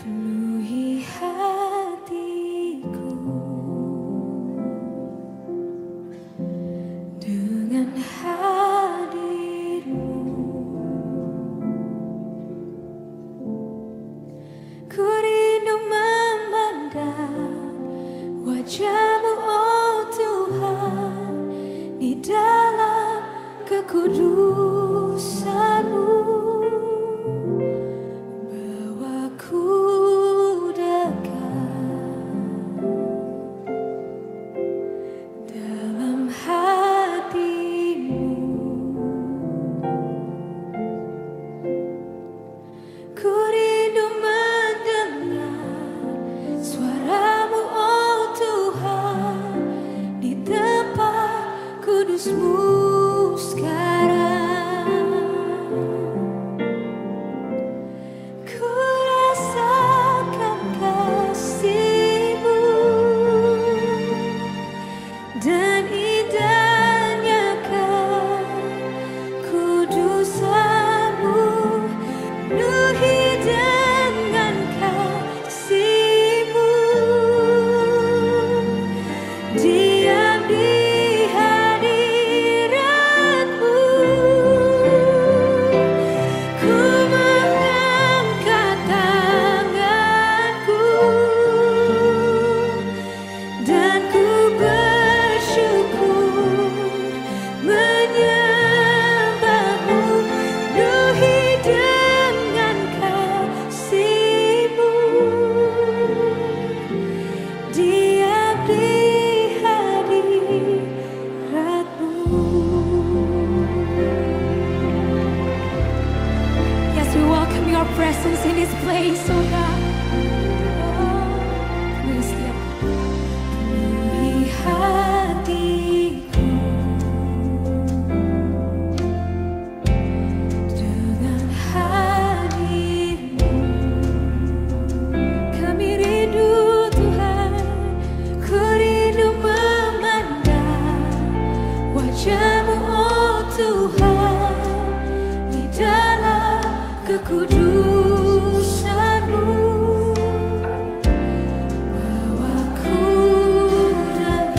penuhi hatiku dengan hadir-Mu. Ku rindu memandang wajah-Mu, oh Tuhan, di dalam kekudusan-Mu. Bawa ku dekat dalam hati-Mu. Ku rindu mendengar suara-Mu, oh Tuhan, di tempat kudus-Mu sekarang. Ku rasakan kasih-Mu dan indahnya kekudusan-Mu, penuhi dengan kasih-Mu, diam di hadirat-Mu. Ku mengangkat tanganku dan ku bersyukur menyembah-Mu, penuhi dengan kasih-Mu, diam di hadirat-Mu. Yes, we welcome Your presence in this place, oh God. Oh, please, yeah. Penuhi hatiku dengan hadir-Mu. Kami rindu Tuhan, ku rindu memandang wajah-Mu, oh Tuhan, di dalam kekudusan-Mu. Bawa ku dekat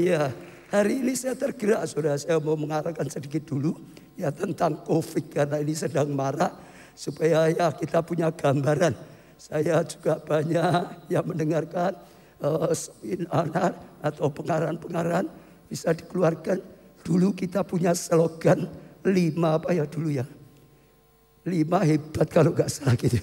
Iya, hari ini saya tergerak, saudara. Saya mau mengarahkan sedikit dulu ya tentang COVID karena ini sedang marak, supaya ya kita punya gambaran. Saya juga banyak yang mendengarkan seminar atau pengarahan-pengarahan bisa dikeluarkan. Dulu kita punya slogan 5 apa ya dulu ya? 5 hebat kalau nggak salah gitu.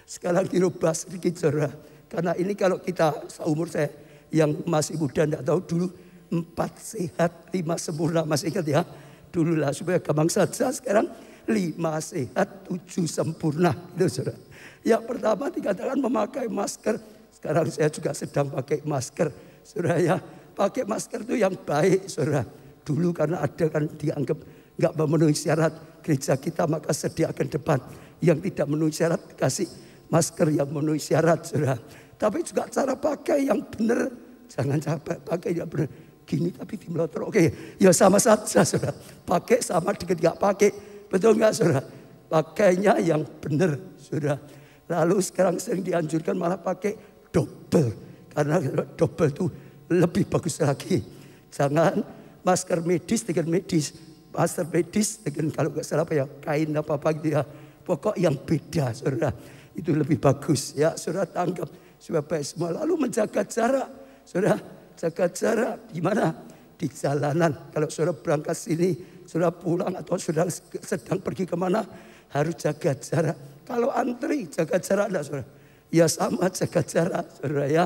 Sekarang dirubah sedikit, saudara. Karena ini kalau kita seumur saya yang masih muda tidak tahu dulu 4 sehat 5 sempurna, masih ingat ya? Dulu lah supaya gampang saja. Sekarang 5 sehat 7 sempurna, itu saudara. Yang pertama dikatakan memakai masker. Sekarang saya juga sedang pakai masker, saudara ya. Pakai masker itu yang baik, saudara. Dulu karena ada kan dianggap nggak memenuhi syarat gereja kita, maka sediakan depan. Yang tidak memenuhi syarat kasih masker yang memenuhi syarat, saudara. Tapi juga cara pakai yang benar. Jangan pakai yang benar. Gini tapi di melotor. Oke, ya sama saja, saudara. Pakai sama dengan nggak pakai. Betul nggak, saudara? Pakainya yang benar, saudara. Lalu sekarang sering dianjurkan malah pakai double. Karena double itu lebih bagus lagi. Jangan masker medis dengan medis. Masker medis dengan kalau nggak salah apa ya, kain apa gitu ya. Pokok yang beda, saudara. Itu lebih bagus ya, saudara, tanggap supaya baik semua. Lalu menjaga jarak, saudara, jaga jarak di mana? Di jalanan. Kalau saudara berangkat sini, saudara pulang atau saudara sedang pergi kemana, harus jaga jarak. Kalau antri jaga jarak enggak, saudara? Ya sama, jaga jarak, saudara ya.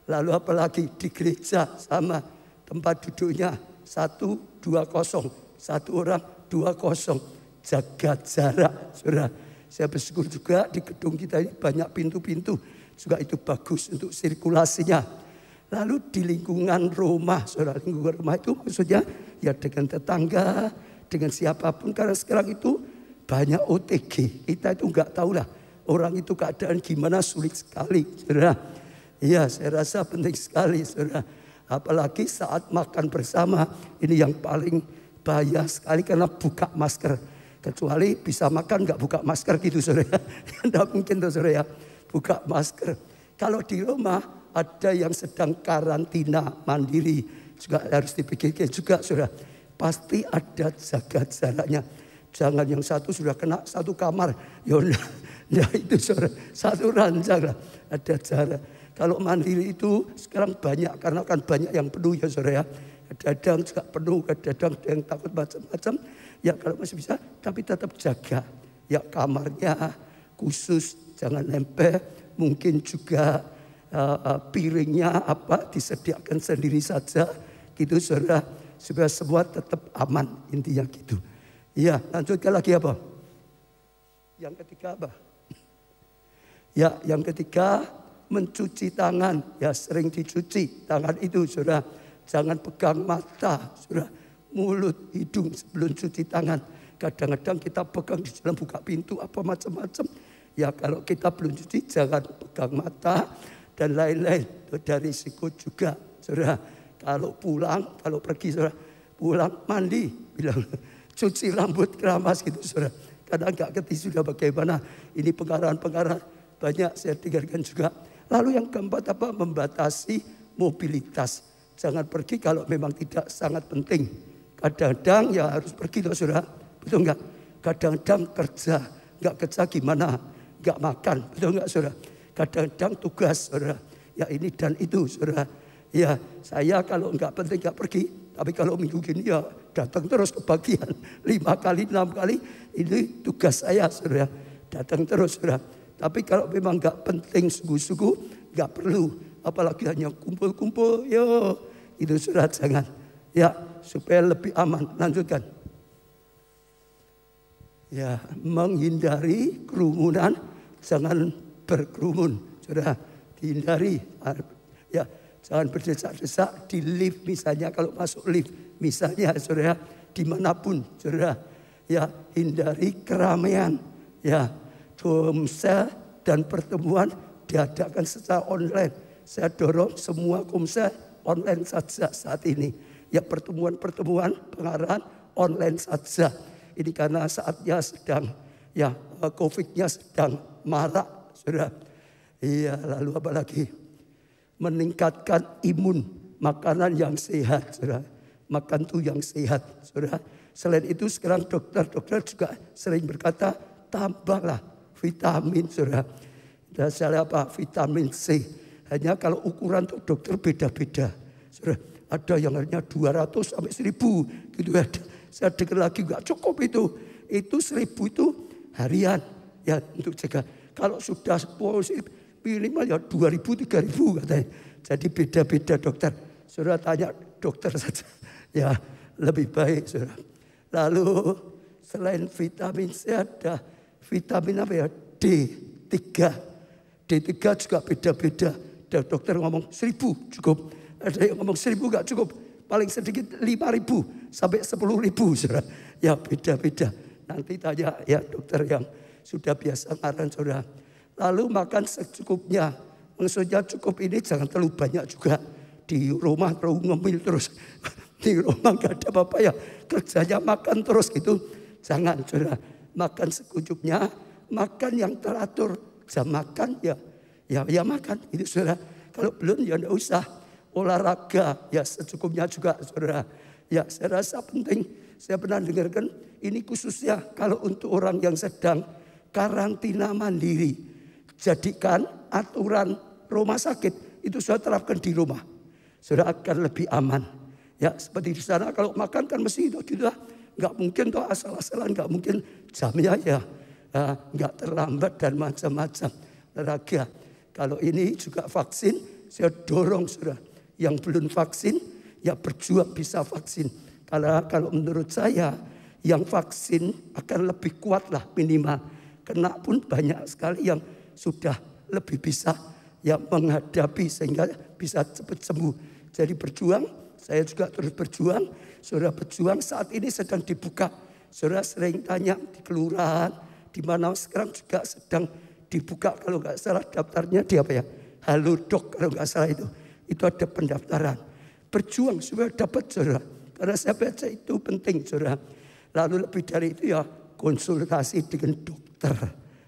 Lalu apalagi di gereja sama, tempat duduknya 1, 2, 0. 1 orang 2, 0. Jaga jarak, saudara. Saya bersyukur juga di gedung kita ini banyak pintu-pintu. Juga itu bagus untuk sirkulasinya. Lalu di lingkungan rumah, saudara. Lingkungan rumah itu maksudnya ya dengan tetangga, dengan siapapun. Karena sekarang itu banyak OTG. Kita itu enggak tahu lah orang itu keadaan gimana, sulit sekali, saudara. Iya, saya rasa penting sekali, saudara. Apalagi saat makan bersama. Ini yang paling bahaya sekali karena buka masker. Kecuali bisa makan nggak buka masker gitu, saudara. Tidak mungkin tuh, saudara ya, buka masker. Kalau di rumah ada yang sedang karantina mandiri, juga harus dipikirkan juga, saudara. Pasti ada jaga jaraknya. Jangan yang satu sudah kena satu kamar. Ya itu, saudara, satu ranjang lah, ada jarak. Kalau mandiri itu sekarang banyak karena kan banyak yang penuh ya, saudara ya. Kadang juga penuh, kadang yang takut macam-macam. Ya kalau masih bisa, tapi tetap jaga. Ya kamarnya khusus, jangan nempel. Mungkin juga piringnya apa disediakan sendiri saja. Gitu, saudara. Supaya semua tetap aman, intinya gitu. Ya, lanjutkan lagi apa? Yang ketiga apa? Ya, yang ketiga mencuci tangan. Ya, sering dicuci tangan itu, saudara. Jangan pegang mata, saudara. Mulut, hidung sebelum cuci tangan. Kadang-kadang kita pegang di dalam buka pintu apa macam-macam. Ya kalau kita belum cuci jangan pegang mata dan lain-lain. Ada risiko juga, saudara. Kalau pulang, kalau pergi, saudara, pulang mandi, bilang cuci rambut keramas gitu, saudara. Kadang nggak ngerti sudah bagaimana. Ini pengarahan-pengarahan banyak saya dengarkan juga. Lalu yang keempat apa? Membatasi mobilitas. Jangan pergi kalau memang tidak sangat penting. Kadang-kadang ya harus pergi loh, saudara. Betul enggak? Kadang-kadang kerja. Enggak kerja gimana? Enggak makan. Betul enggak, saudara? Kadang-kadang tugas, saudara. Ya ini dan itu, saudara. Ya saya kalau enggak penting enggak pergi. Tapi kalau minggu gini ya datang terus ke bagian. 5 kali, 6 kali. Ini tugas saya, saudara. Datang terus, saudara. Tapi kalau memang enggak penting sungguh-sungguh, enggak perlu. Apalagi hanya kumpul-kumpul. Yo, itu saudara jangan. Ya, supaya lebih aman. Lanjutkan. Ya, menghindari kerumunan, jangan berkerumun. Saudara, dihindari. Ya, jangan berdesak-desak di lift misalnya, kalau masuk lift misalnya, saudara, dimanapun, saudara. Ya, hindari keramaian. Ya, komsel dan pertemuan diadakan secara online. Saya dorong semua komsel online saja saat ini. Ya pertemuan-pertemuan pengarahan online saja. Ini karena saatnya sedang ya COVID-nya sedang marak, saudara. Iya, lalu apa lagi? Meningkatkan imun makanan yang sehat, saudara. Makan tuh yang sehat, saudara. Selain itu sekarang dokter juga sering berkata, tambahlah vitamin, saudara. Dasarnya apa? Vitamin C. Hanya kalau ukuran tuh dokter beda-beda, saudara. Ada yang hanya 200 sampai 1000 gitu ya. Saya dengar lagi nggak cukup itu 1000 itu harian ya untuk jaga. Kalau sudah positif minimal ya 2000 3000 katanya. Jadi beda-beda dokter. Saudara tanya dokter saja. Ya lebih baik saudara. Lalu selain vitamin C ada vitamin apa ya? D3. D3 juga beda-beda. Ada dokter ngomong 1000 cukup. Ada yang ngomong 1000 gak cukup. Paling sedikit 5.000 sampai 10.000 saudara. Ya beda-beda. Nanti tanya ya dokter yang sudah biasa ngarang saudara. Lalu makan secukupnya. Maksudnya cukup ini jangan terlalu banyak juga. Di rumah terlalu ngemil terus. Di rumah gak ada apa-apa ya. Kerjanya makan terus gitu. Jangan saudara. Makan secukupnya. Makan yang teratur. Jam makan ya makan. Itu saudara. Kalau belum ya enggak usah. Olahraga ya secukupnya juga saudara. Ya saya rasa penting. Saya pernah dengarkan ini khususnya kalau untuk orang yang sedang karantina mandiri. Jadikan aturan rumah sakit itu sudah terapkan di rumah. Sudah akan lebih aman. Ya seperti di sana kalau makan kan mesti itu gitu lah. Nggak mungkin tuh asal-asalan, nggak mungkin jamnya ya nggak terlambat dan macam-macam. Olahraga. Kalau ini juga vaksin saya dorong sudah. Yang belum vaksin ya berjuang bisa vaksin. Karena kalau menurut saya yang vaksin akan lebih kuat lah minimal. Kena pun banyak sekali yang sudah lebih bisa ya menghadapi sehingga bisa cepat sembuh. Jadi berjuang, saya juga terus berjuang. Saudara berjuang saat ini sedang dibuka. Saudara sering tanya di kelurahan, di mana sekarang juga sedang dibuka kalau nggak salah daftarnya di apa ya? Halodoc kalau nggak salah itu. Itu ada pendaftaran. Berjuang supaya dapat saudara. Karena saya baca itu penting saudara. Lalu lebih dari itu ya konsultasi dengan dokter.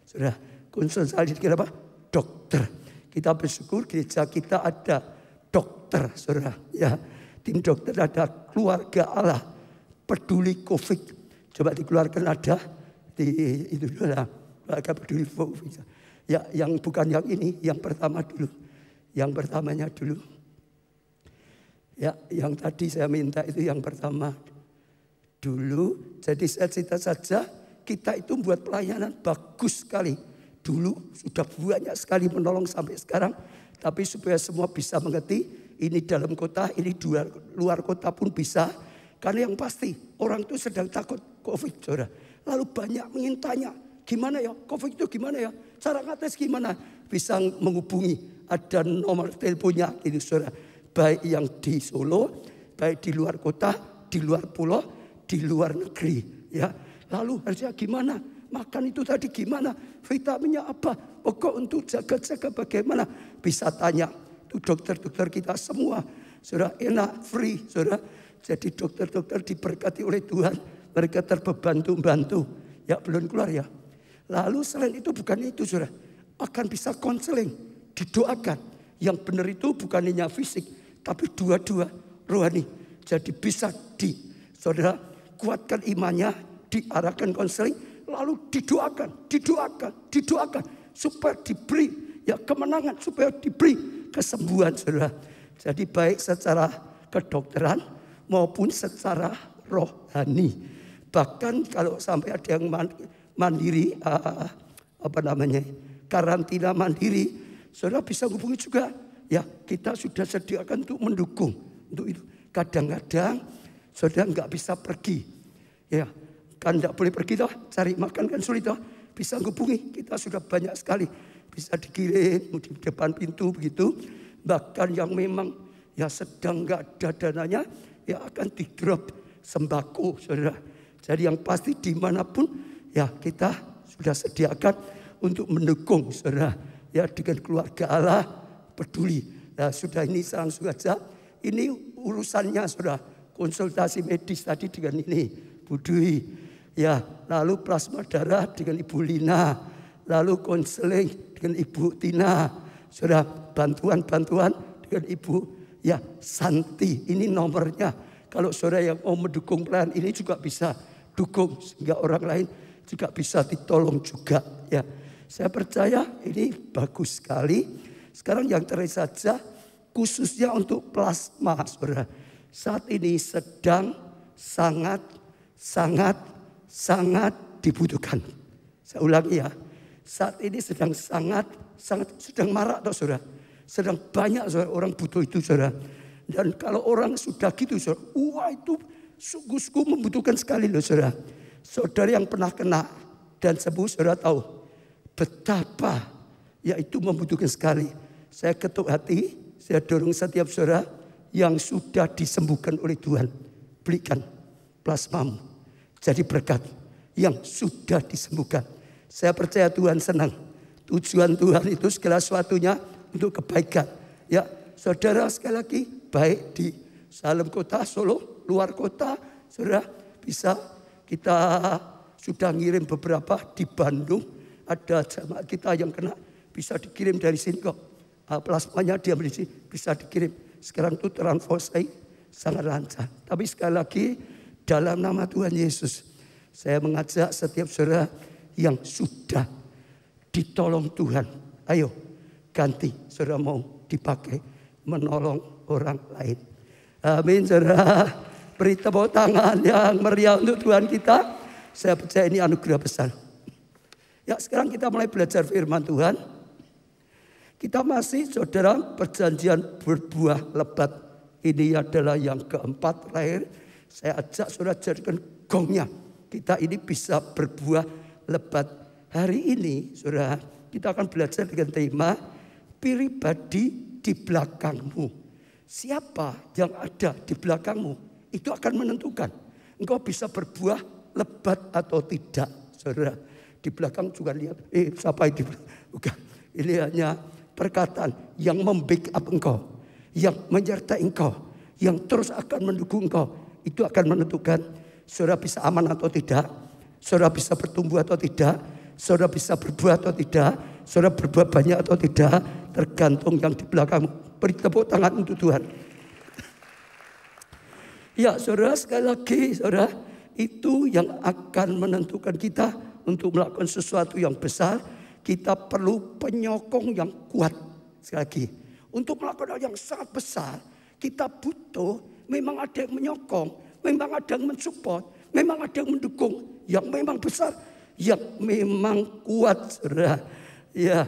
Saudara, konsultasi dengan apa? Dokter. Kita bersyukur gereja kita ada dokter saudara. Ya, tim dokter ada keluarga Allah peduli COVID. Coba dikeluarkan ada di itu adalah keluarga peduli COVID. Ya, yang bukan yang ini, yang pertama dulu. Yang pertamanya dulu. Ya, yang tadi saya minta itu yang pertama dulu. Jadi saya cerita saja, kita itu buat pelayanan bagus sekali. Dulu sudah banyak sekali menolong sampai sekarang. Tapi supaya semua bisa mengerti, ini dalam kota, ini luar kota pun bisa. Karena yang pasti orang itu sedang takut COVID, saudara. Lalu banyak mengintanya, gimana ya COVID itu gimana ya? Cara ngetes gimana? Bisa menghubungi, ada nomor teleponnya gitu saudara. Baik yang di Solo, baik di luar kota, di luar pulau, di luar negeri. Ya, lalu harusnya gimana? Makan itu tadi gimana? Vitaminnya apa? Pokok untuk jaga-jaga bagaimana? Bisa tanya. Itu dokter-dokter kita semua. Saudara enak, free. Saudara. Jadi dokter-dokter diberkati oleh Tuhan. Mereka terbantu-bantu. Ya belum keluar ya. Lalu selain itu bukan itu saudara. Akan bisa konseling. Didoakan. Yang benar itu bukan hanya fisik. Tapi dua-dua rohani. Jadi bisa saudara kuatkan imannya. Diarahkan konseling. Lalu didoakan supaya diberi ya kemenangan, supaya diberi kesembuhan saudara. Jadi baik secara kedokteran maupun secara rohani. Bahkan kalau sampai ada yang mandiri karantina mandiri, saudara bisa hubungi juga. Ya kita sudah sediakan untuk mendukung untuk itu. Kadang-kadang saudara nggak bisa pergi, ya. Kan tidak boleh pergi toh, cari makan kan sulit toh. Bisa hubungi, kita sudah banyak sekali. Bisa dikirim di depan pintu begitu. Bahkan yang memang ya sedang nggak ada dananya, ya akan di drop sembako saudara. Jadi yang pasti dimanapun ya kita sudah sediakan untuk mendukung saudara. Ya dengan keluarga Allah peduli. Nah sudah ini langsung saja. Ini urusannya saudara. Konsultasi medis tadi dengan ini Bu Dwi. Ya, lalu plasma darah dengan Ibu Lina, lalu konseling dengan Ibu Tina, sudah bantuan-bantuan dengan Ibu ya Santi, ini nomornya. Kalau saudara yang mau mendukung pelayan ini juga bisa dukung sehingga orang lain juga bisa ditolong juga ya. Saya percaya ini bagus sekali. Sekarang yang terakhir saja khususnya untuk plasma saudara. Saat ini sedang sangat dibutuhkan. Saya ulangi ya. Saat ini sedang sedang marak toh saudara. Sedang banyak saudara, orang butuh itu saudara. Dan kalau orang sudah gitu saudara, wah itu sungguh-sungguh membutuhkan sekali loh saudara. Saudara yang pernah kena dan sembuh saudara tahu betapa yaitu membutuhkan sekali. Saya ketuk hati, saya dorong setiap saudara yang sudah disembuhkan oleh Tuhan. Belikan plasmamu. Jadi berkat yang sudah disembuhkan. Saya percaya Tuhan senang. Tujuan Tuhan itu segala sesuatunya untuk kebaikan. Ya, saudara sekali lagi baik di dalam kota Solo, luar kota, saudara bisa kita sudah ngirim beberapa di Bandung. Ada jemaat kita yang kena bisa dikirim dari sini kok. Plasmanya dia di sini bisa dikirim. Sekarang itu transportasi sangat lancar. Tapi sekali lagi dalam nama Tuhan Yesus, saya mengajak setiap saudara yang sudah ditolong Tuhan. Ayo ganti saudara mau dipakai menolong orang lain. Amin saudara. Beri tepuk tangan yang meriah untuk Tuhan kita. Saya percaya ini anugerah besar. Ya sekarang kita mulai belajar firman Tuhan. Kita masih saudara perjanjian berbuah lebat. Ini adalah yang keempat terakhir. Saya ajak saudara jadikan gongnya. Kita ini bisa berbuah lebat. Hari ini saudara kita akan belajar dengan tema pribadi di belakangmu. Siapa yang ada di belakangmu itu akan menentukan engkau bisa berbuah lebat atau tidak. Saudara di belakang juga lihat siapa itu. Bukan. Ini hanya perkataan yang membackup engkau, yang menyertai engkau, yang terus akan mendukung engkau. Itu akan menentukan saudara bisa aman atau tidak, saudara bisa bertumbuh atau tidak, saudara bisa berbuah atau tidak, saudara berbuah banyak atau tidak, tergantung yang di belakang. Beri tepuk tangan untuk Tuhan. Ya saudara sekali lagi saudara, itu yang akan menentukan kita untuk melakukan sesuatu yang besar. Kita perlu penyokong yang kuat. Sekali lagi, untuk melakukan hal yang sangat besar, kita butuh memang ada yang menyokong, memang ada yang mensupport, memang ada yang mendukung, yang memang besar, yang memang kuat, saudara. Ya,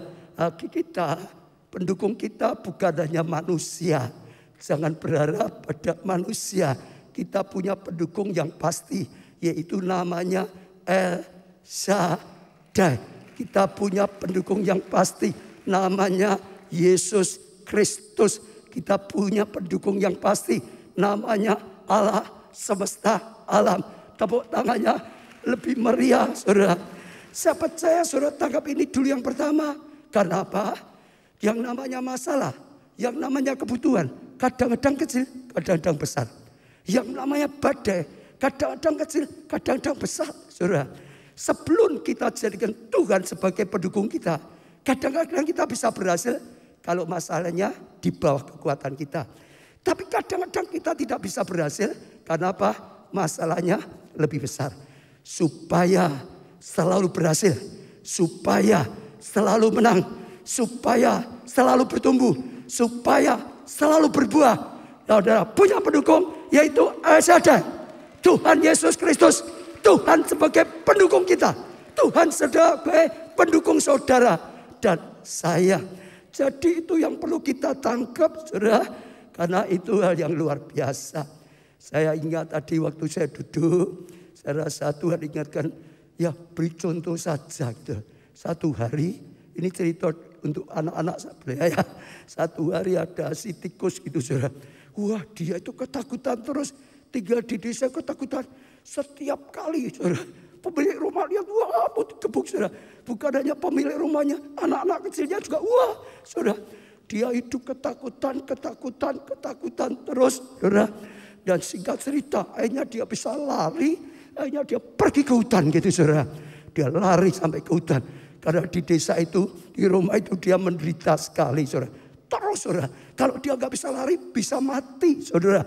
kita, pendukung kita bukan hanya manusia. Jangan berharap pada manusia. Kita punya pendukung yang pasti, yaitu namanya El Shaddai. Kita punya pendukung yang pasti, namanya Yesus Kristus. Kita punya pendukung yang pasti, namanya Allah semesta alam. Tepuk tangannya lebih meriah, saudara. Saya percaya saudara tangkap ini dulu yang pertama. Karena apa? Yang namanya masalah, yang namanya kebutuhan, kadang-kadang kecil, kadang-kadang besar. Yang namanya badai, kadang-kadang kecil, kadang-kadang besar, saudara. Sebelum kita jadikan Tuhan sebagai pendukung kita, kadang-kadang kita bisa berhasil kalau masalahnya di bawah kekuatan kita. Tapi kadang-kadang kita tidak bisa berhasil karena apa? Masalahnya lebih besar. Supaya selalu berhasil, supaya selalu menang, supaya selalu bertumbuh, supaya selalu berbuah. Saudara punya pendukung yaitu El Shaddai, Tuhan Yesus Kristus. Tuhan sebagai pendukung kita, Tuhan sebagai pendukung saudara dan saya. Jadi itu yang perlu kita tangkap, saudara, karena itu hal yang luar biasa. Saya ingat tadi waktu saya duduk, saya rasa Tuhan ingatkan, ya beri contoh saja gitu. Satu hari, ini cerita untuk anak-anak saya ya. Satu hari ada si tikus gitu, saudara. Wah dia itu ketakutan terus, tinggal di desa ketakutan. Setiap kali saudara, pemilik rumah lihat, wah gebuk saudara. Bukan hanya pemilik rumahnya, anak-anak kecilnya juga, wah saudara. Dia hidup ketakutan terus saudara. Dan singkat cerita, akhirnya dia bisa lari, akhirnya dia pergi ke hutan gitu saudara. Dia lari sampai ke hutan. Karena di desa itu, di rumah itu dia menderita sekali saudara. Terus saudara, Kalau dia nggak bisa lari, bisa mati, saudara.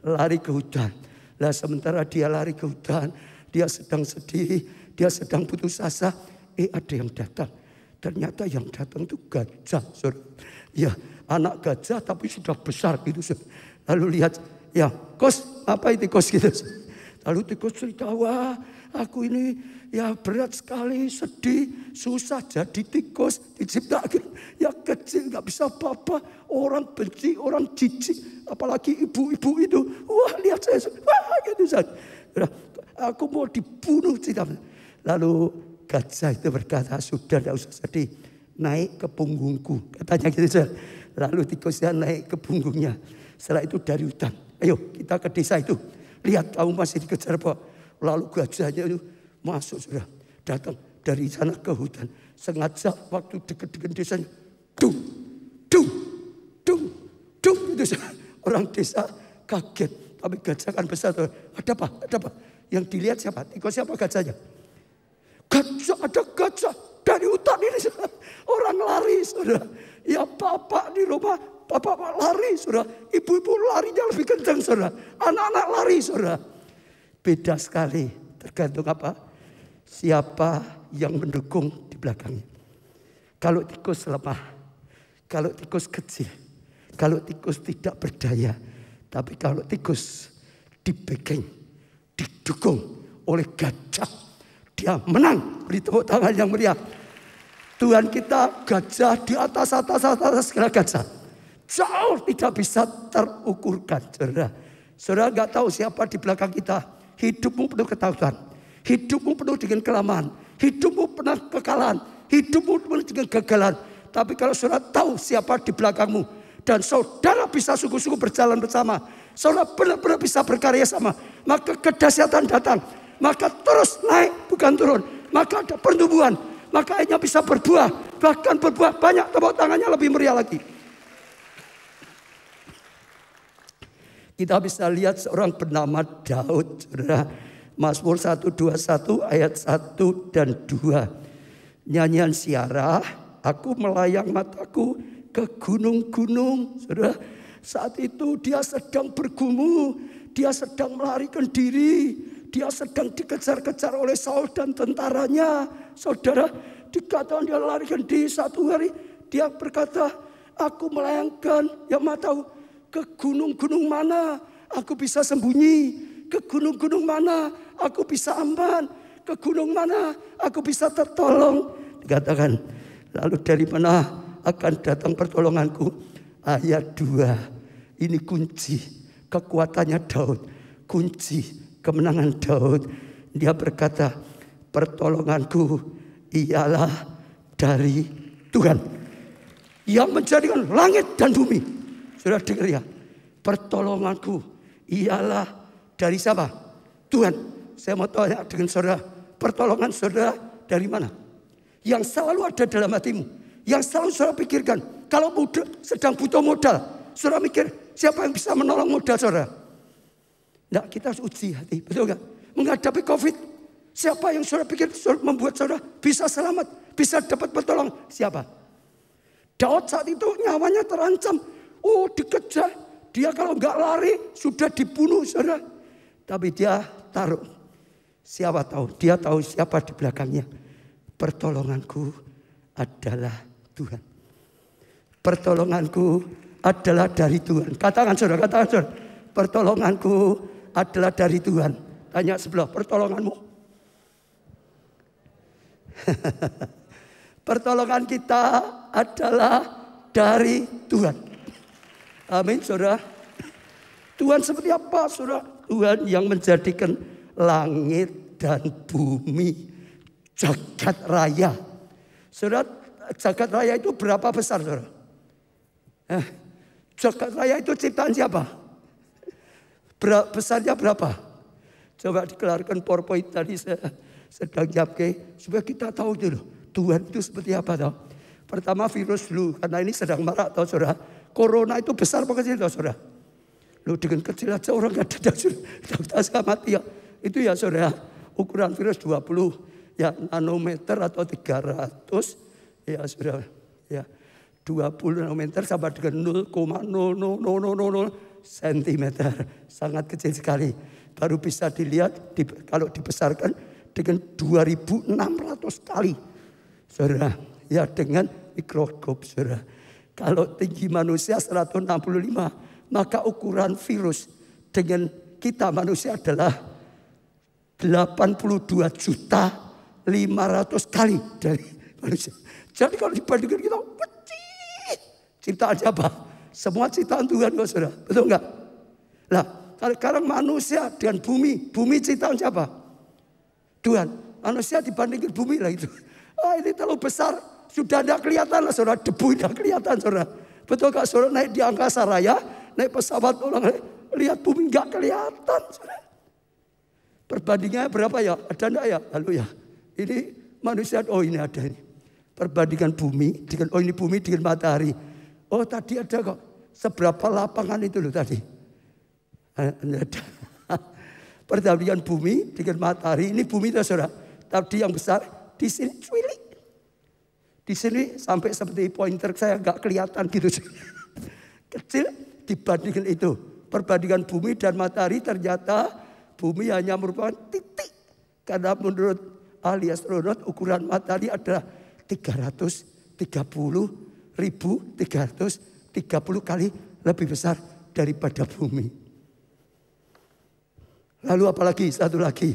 Lari ke hutan. Nah, sementara dia lari ke hutan, dia sedang sedih, dia sedang putus asa. Ada yang datang. Ternyata yang datang itu gajah, saudara. Ya, anak gajah tapi sudah besar gitu, saudara. Lalu lihat, ya, kos, apa itu kos gitu. Lalu tikus cerita, wah aku ini ya berat sekali, sedih, susah jadi tikus diciptakan. Ya kecil gak bisa apa-apa, orang benci, orang jijik, apalagi ibu-ibu itu. Wah lihat saya, wah gitu saja. Aku mau dibunuh. Lalu gajah itu berkata, sudah tidak usah sedih, naik ke punggungku. Katanya gitu saja. Lalu tikusnya naik ke punggungnya. Setelah itu dari hutan, ayo kita ke desa itu. Lihat kamu masih dikejar Pak. Lalu gajahnya itu masuk sudah. Datang dari sana ke hutan. Sengaja waktu dekat dengan desanya. Dung, dung, dung, dung. Itu orang desa kaget. Tapi gajah kan besar. Ada apa? Ada apa? Yang dilihat siapa? Tikus siapa gajahnya? Gajah, ada gajah. Dari hutan ini. Orang lari saudara. Ya bapak di rumah. Bapak lari saudara. Ibu-ibu larinya lebih kencang saudara. Anak-anak lari saudara. Beda sekali. Tergantung apa? Siapa yang mendukung di belakangnya. Kalau tikus lemah. Kalau tikus kecil. Kalau tikus tidak berdaya. Tapi kalau tikus dibacking, didukung oleh gajah, dia menang. Beri tepuk tangan yang meriah. Tuhan kita gajah di atas segala gajah. Jauh tidak bisa terukurkan. Saudara nggak tahu siapa di belakang kita. Hidupmu penuh ketakutan. Hidupmu penuh dengan kelemahan. Hidupmu penuh kekalahan. Hidupmu penuh dengan kegagalan. Tapi kalau saudara tahu siapa di belakangmu. Dan saudara bisa sungguh-sungguh berjalan bersama. Saudara benar-benar bisa berkarya sama. Maka kedahsyatan datang. Maka terus naik bukan turun. Maka ada pertumbuhan. Maka hanya bisa berbuah. Bahkan berbuah banyak. Tepuk tangannya lebih meriah lagi. Kita bisa lihat seorang bernama Daud. Saudara. Mazmur 121 ayat 1 dan 2. Nyanyian siarah. Aku melayang mataku ke gunung-gunung. Saudara. Saat itu dia sedang bergumul. Dia sedang melarikan diri. Dia sedang dikejar-kejar oleh Saul dan tentaranya. Saudara. Dikatakan dia larikan diri satu hari. Dia berkata. Aku melayangkan ya mataku. Ke gunung-gunung mana aku bisa sembunyi? Ke gunung-gunung mana aku bisa aman? Ke gunung mana aku bisa tertolong? Dikatakan, lalu dari mana akan datang pertolonganku? Ayat 2, ini kunci kekuatannya Daud. Kunci kemenangan Daud. Dia berkata, pertolonganku ialah dari Tuhan. Yang menjadikan langit dan bumi. Saudara dengar ya, pertolonganku ialah dari siapa? Tuhan. Saya mau tanya dengan saudara, pertolongan saudara dari mana? Yang selalu ada dalam hatimu, yang selalu saudara pikirkan. Kalau sedang butuh modal, saudara mikir siapa yang bisa menolong modal saudara? Nah, kita harus uji hati, betul gak? Menghadapi COVID, siapa yang saudara pikir membuat saudara bisa selamat, bisa dapat pertolongan? Siapa? Daud saat itu nyawanya terancam. Oh dikejar, dia kalau nggak lari sudah dibunuh saudara. Tapi dia taruh, siapa tahu, dia tahu siapa di belakangnya. Pertolonganku adalah Tuhan. Pertolonganku adalah dari Tuhan. Katakan saudara, katakan saudara. Pertolonganku adalah dari Tuhan. Tanya sebelah, pertolonganmu. Pertolongan kita adalah dari Tuhan. Amin saudara. Tuhan seperti apa saudara? Tuhan yang menjadikan langit dan bumi, jagat raya. Saudara, jagat raya itu berapa besar saudara? Jagat raya itu ciptaan siapa? Besarnya berapa? Coba dikeluarkan PowerPoint tadi saya sedang japke supaya kita tahu dulu Tuhan itu seperti apa tahu. Pertama virus dulu, karena ini sedang marak tahu saudara. Corona itu besar apa kecil tahu saudara? Lu dengan kecil aja orang gak ada sudah mati ya. Itu ya saudara, ukuran virus 20 ya nanometer atau 300 ya saudara. Ya. 20 nanometer sama dengan 0,00000 cm. Sangat kecil sekali. Baru bisa dilihat kalau dibesarkan dengan 2600 kali. Saudara, ya dengan mikroskop, saudara. Kalau tinggi manusia 165, maka ukuran virus dengan kita manusia adalah 82.500.000 kali dari manusia. Jadi kalau dibandingkan kita kecil. Ciptaan siapa? Semua ciptaan Tuhan, saudara. Betul enggak? Nah, sekarang manusia dan bumi. Bumi ciptaan siapa? Tuhan. Manusia dibandingkan bumi lah itu. Ini terlalu besar. Sudah tidak kelihatan lah, saudara. Debu tidak kelihatan, saudara. Betul enggak, saudara? Naik di angkasa raya, naik pesawat orang lihat bumi enggak kelihatan, saudara. Perbandingannya berapa ya? Ada enggak ya? Lalu ya. Ini manusia, oh ini ada ini. Perbandingan bumi dengan, oh ini bumi dengan matahari. Oh tadi ada kok. Seberapa lapangan itu loh tadi. Ada. Perbandingan bumi dengan matahari. Ini bumi itu saudara. Tadi yang besar. Di sini cuilik. Di sini sampai seperti pointer saya nggak kelihatan gitu. Kecil dibandingkan itu. Perbandingan bumi dan matahari ternyata bumi hanya merupakan titik. Karena menurut ahli astronot ukuran matahari adalah 330.330 kali lebih besar daripada bumi. Lalu apalagi satu lagi.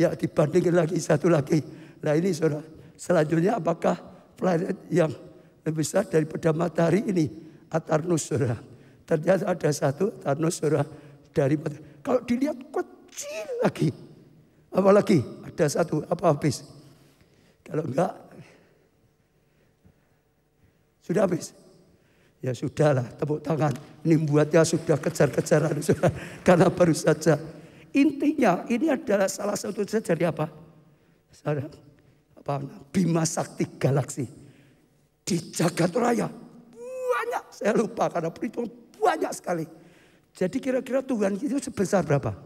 Ya dibandingkan lagi satu lagi. Nah ini saudara. Selanjutnya apakah planet yang lebih besar daripada matahari ini? Saturnus, saudara. Ternyata ada satu Saturnus, saudara, dari matahari. Kalau dilihat kecil lagi. Apalagi ada satu, apa habis? Kalau enggak, sudah habis. Ya sudahlah, tepuk tangan. Ini buatnya sudah kejar-kejaran, karena baru saja. Intinya ini adalah salah satu saja dari apa? Bima Sakti Galaksi di jagat raya banyak. Saya lupa karena perhitungan banyak sekali. Jadi kira-kira Tuhan itu sebesar berapa?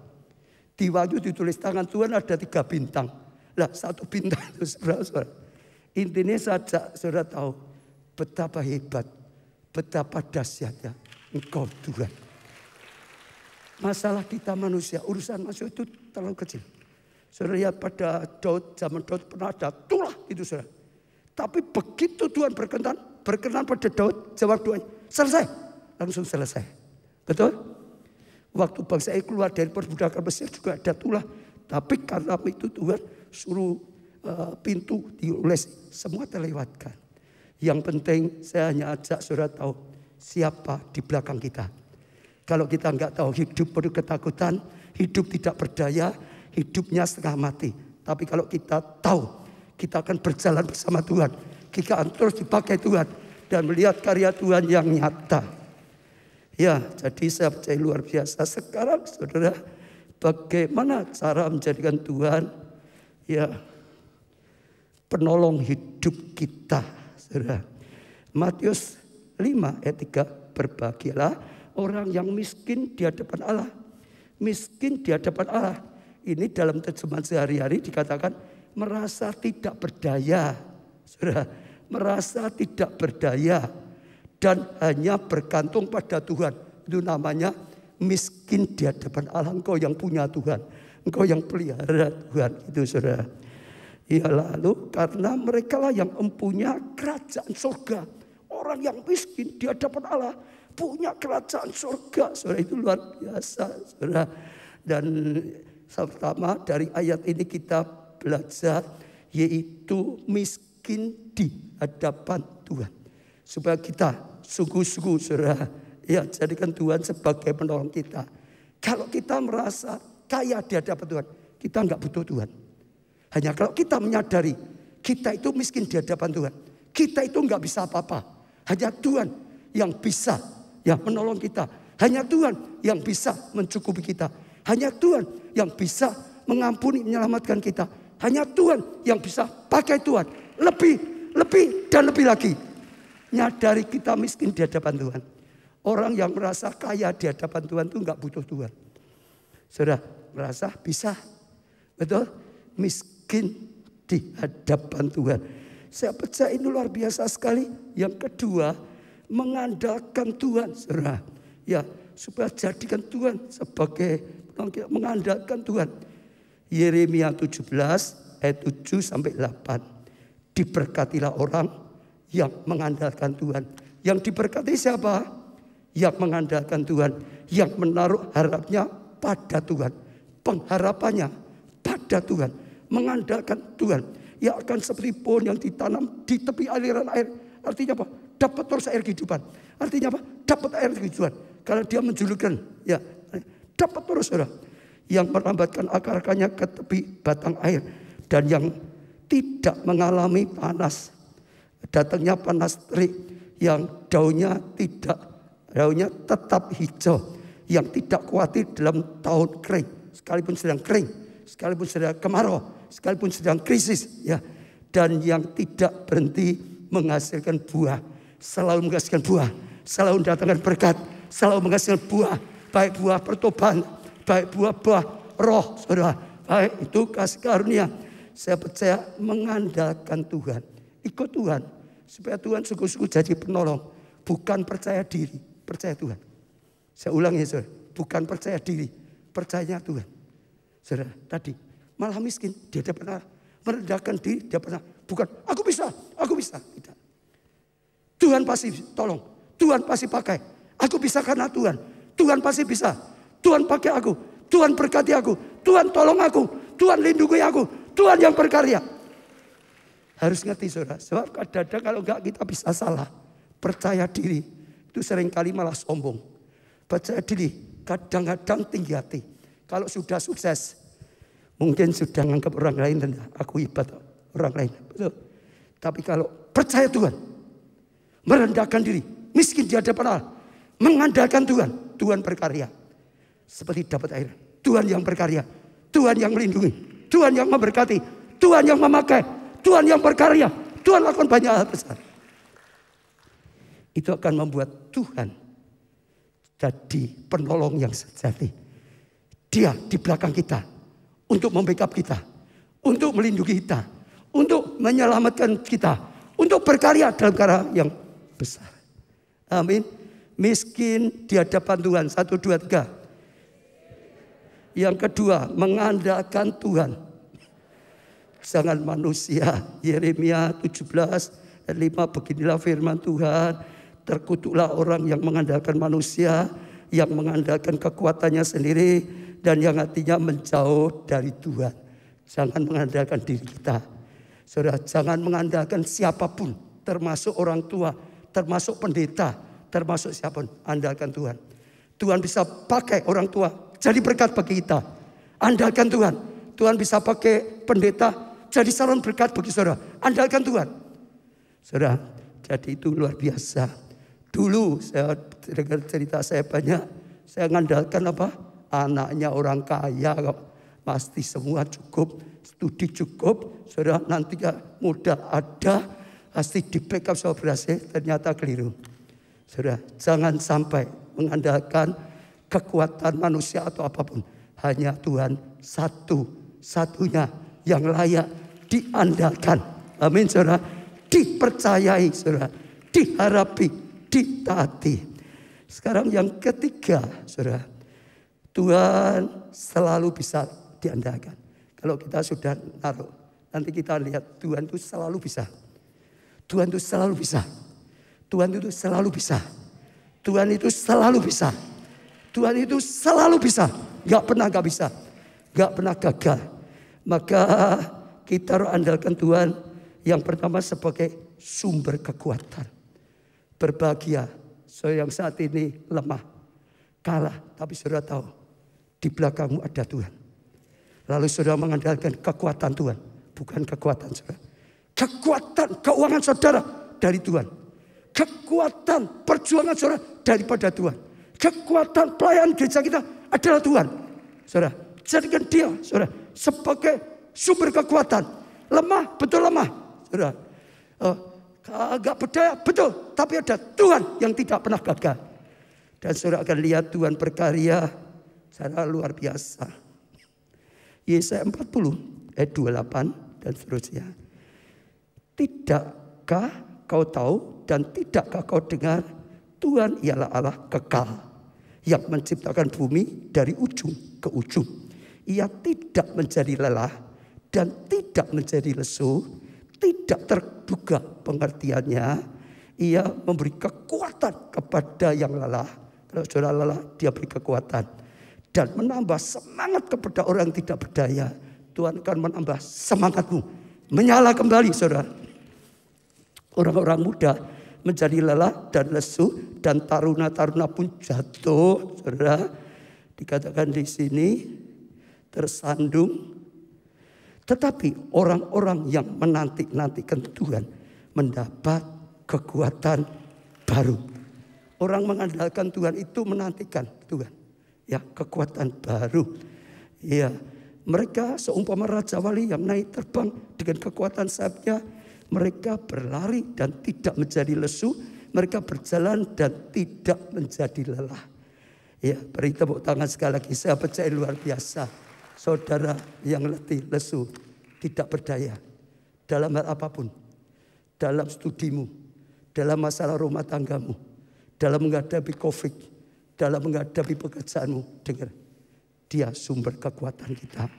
Di Wahyu ditulis tangan Tuhan ada 3 bintang. Lah 1 bintang itu saudara. Intinya saja saudara tahu betapa hebat, betapa dahsyatnya Engkau Tuhan. Masalah kita manusia, urusan manusia itu terlalu kecil. Saudara lihat pada Daud, zaman Daud pernah ada tulah itu saudara. Tapi begitu Tuhan berkenan pada Daud, jawab doanya, selesai. Langsung selesai. Betul? Waktu bangsa Israel keluar dari perbudakan Mesir juga ada tulah. Tapi karena itu Tuhan suruh pintu diules, semua terlewatkan. Yang penting saya hanya ajak saudara tahu siapa di belakang kita. Kalau kita enggak tahu hidup penuh ketakutan, hidup tidak berdaya, hidupnya setengah mati. Tapi kalau kita tahu kita akan berjalan bersama Tuhan, kita akan terus dipakai Tuhan dan melihat karya Tuhan yang nyata. Ya, jadi saya percaya luar biasa. Sekarang saudara, bagaimana cara menjadikan Tuhan ya penolong hidup kita, saudara. Matius 5 ayat 3, berbahagialah orang yang miskin di hadapan Allah. Miskin di hadapan Allah. Ini dalam terjemahan sehari-hari dikatakan merasa tidak berdaya. Saudara, merasa tidak berdaya dan hanya bergantung pada Tuhan. Itu namanya miskin di hadapan Allah. Engkau yang punya Tuhan, engkau yang pelihara Tuhan, itu saudara. Ya lalu karena mereka lah yang mempunyai kerajaan surga. Orang yang miskin di hadapan Allah punya kerajaan surga. Saudara, itu luar biasa, saudara. Dan pertama dari ayat ini kita belajar yaitu miskin di hadapan Tuhan. Supaya kita sungguh-sungguh saudara ya jadikan Tuhan sebagai penolong kita. Kalau kita merasa kaya di hadapan Tuhan, kita enggak butuh Tuhan. Hanya kalau kita menyadari kita itu miskin di hadapan Tuhan, kita itu enggak bisa apa-apa. Hanya Tuhan yang bisa yang menolong kita. Hanya Tuhan yang bisa mencukupi kita. Hanya Tuhan yang bisa mengampuni, menyelamatkan kita. Hanya Tuhan yang bisa pakai Tuhan. Lebih dan lebih lagi. Nyadari kita miskin di hadapan Tuhan. Orang yang merasa kaya di hadapan Tuhan itu enggak butuh Tuhan. Saudara merasa bisa. Betul? Miskin di hadapan Tuhan. Saya percaya ini luar biasa sekali. Yang kedua, mengandalkan Tuhan, saudara. Ya, supaya jadikan Tuhan sebagai mengandalkan Tuhan. Yeremia 17 ayat 7 sampai 8. Diberkatilah orang yang mengandalkan Tuhan. Yang diberkati siapa? Yang mengandalkan Tuhan, yang menaruh harapnya pada Tuhan, pengharapannya pada Tuhan, mengandalkan Tuhan. Yang akan seperti pohon yang ditanam di tepi aliran air. Artinya apa? Dapat terus air kehidupan. Artinya apa? Dapat air kehidupan. Karena dia menjulurkan, ya, dapat terus, saudara. Yang merambatkan akar-akarnya ke tepi batang air, dan yang tidak mengalami panas. Datangnya panas terik, yang daunnya tetap hijau, yang tidak khawatir dalam tahun kering, sekalipun sedang kering, sekalipun sedang kemarau, sekalipun sedang krisis, ya, dan yang tidak berhenti menghasilkan buah, selalu menghasilkan buah, selalu mendatangkan berkat, selalu menghasilkan buah, baik buah pertobatan, baik buah roh, saudara, baik itu kasih karunia. Saya percaya mengandalkan Tuhan, ikut Tuhan, supaya Tuhan sungguh-sungguh jadi penolong, bukan percaya diri, percaya Tuhan. Saya ulangi, saudara, bukan percaya diri, percaya Tuhan. Saudara, tadi malah miskin, dia tidak pernah merendahkan diri, dia pernah bukan aku bisa. Tidak. Tuhan pasti tolong, Tuhan pasti pakai. Aku bisa karena Tuhan. Tuhan pasti bisa. Tuhan pakai aku, Tuhan berkati aku, Tuhan tolong aku, Tuhan lindungi aku, Tuhan yang berkarya. Harus ngerti, saudara, sebab kadang-kadang kalau enggak kita bisa salah. Percaya diri itu seringkali malah sombong. Percaya diri kadang-kadang tinggi hati. Kalau sudah sukses, mungkin sudah menganggap orang lain rendah. Aku hebat orang lain. Betul. Tapi kalau percaya Tuhan, merendahkan diri, miskin di hadapan Allah, mengandalkan Tuhan, Tuhan berkarya. Seperti dapat air, Tuhan yang berkarya, Tuhan yang melindungi, Tuhan yang memberkati, Tuhan yang memakai, Tuhan yang berkarya, Tuhan lakukan banyak hal besar. Itu akan membuat Tuhan jadi penolong yang sejati. Dia di belakang kita untuk membackup kita, untuk melindungi kita, untuk menyelamatkan kita, untuk berkarya dalam karya yang besar. Amin. Miskin di hadapan Tuhan. 1, 2, 3. Yang kedua, mengandalkan Tuhan, jangan manusia. Yeremia 17 ayat 5, beginilah firman Tuhan. Terkutuklah orang yang mengandalkan manusia, yang mengandalkan kekuatannya sendiri, dan yang hatinya menjauh dari Tuhan. Jangan mengandalkan diri kita. Saudara, jangan mengandalkan siapapun, termasuk orang tua, termasuk pendeta, termasuk siapapun. Andalkan Tuhan. Tuhan bisa pakai orang tua jadi berkat bagi kita. Andalkan Tuhan. Tuhan bisa pakai pendeta jadi saluran berkat bagi saudara. Andalkan Tuhan. Saudara, jadi itu luar biasa. Dulu saya dengar cerita saya banyak. Saya mengandalkan apa? Anaknya orang kaya kok. Pasti semua cukup, studi cukup. Saudara, nanti modal ada, pasti di backup saya berhasil. Ternyata keliru. Saudara, jangan sampai mengandalkan kekuatan manusia atau apapun. Hanya Tuhan satu-satunya yang layak diandalkan. Amin, saudara. Dipercayai, saudara. Diharapi, ditaati. Sekarang yang ketiga, saudara. Tuhan selalu bisa diandalkan. Kalau kita sudah naruh, nanti kita lihat Tuhan itu selalu bisa. Tuhan itu selalu bisa. Tuhan itu selalu bisa. Tuhan itu selalu bisa. Tuhan itu selalu bisa. Gak pernah gak bisa. Gak pernah gagal. Maka kita harus andalkan Tuhan yang pertama sebagai sumber kekuatan. Berbahagia. Saya yang saat ini lemah, kalah. Tapi saudara tahu, di belakangmu ada Tuhan. Lalu saudara mengandalkan kekuatan Tuhan. Bukan kekuatan saudara. Kekuatan keuangan saudara dari Tuhan. Kekuatan perjuangan saudara daripada Tuhan. Kekuatan pelayanan gereja kita adalah Tuhan. Saudara, jadikan dia saudara sebagai sumber kekuatan. Lemah, betul lemah. Saudara, agak berdaya, betul. Tapi ada Tuhan yang tidak pernah gagal. Dan saudara akan lihat Tuhan berkarya secara luar biasa. Yesaya 40 ayat 28 dan seterusnya. Tidakkah kau tahu dan tidakkah kau dengar Tuhan ialah Allah kekal yang menciptakan bumi dari ujung ke ujung. Ia tidak menjadi lelah dan tidak menjadi lesu, tidak terduga pengertiannya. Ia memberi kekuatan kepada yang lelah. Kalau saudara lelah, dia beri kekuatan. Dan menambah semangat kepada orang yang tidak berdaya. Tuhan akan menambah semangatmu. Menyala kembali saudara. Orang-orang muda menjadi lelah dan lesu. Dan taruna-taruna pun jatuh. Saudara, dikatakan di sini tersandung. Tetapi orang-orang yang menanti-nantikan Tuhan mendapat kekuatan baru. Orang mengandalkan Tuhan itu menantikan Tuhan. Ya, kekuatan baru. Ya, mereka seumpama Raja Wali yang naik terbang dengan kekuatan sayapnya. Mereka berlari dan tidak menjadi lesu. Mereka berjalan dan tidak menjadi lelah. Ya, beri tepuk tangan sekali lagi. Saya percaya luar biasa. Saudara yang letih, lesu, tidak berdaya. Dalam hal apapun. Dalam studimu. Dalam masalah rumah tanggamu. Dalam menghadapi COVID. Dalam menghadapi pekerjaanmu, dengar, dia sumber kekuatan kita.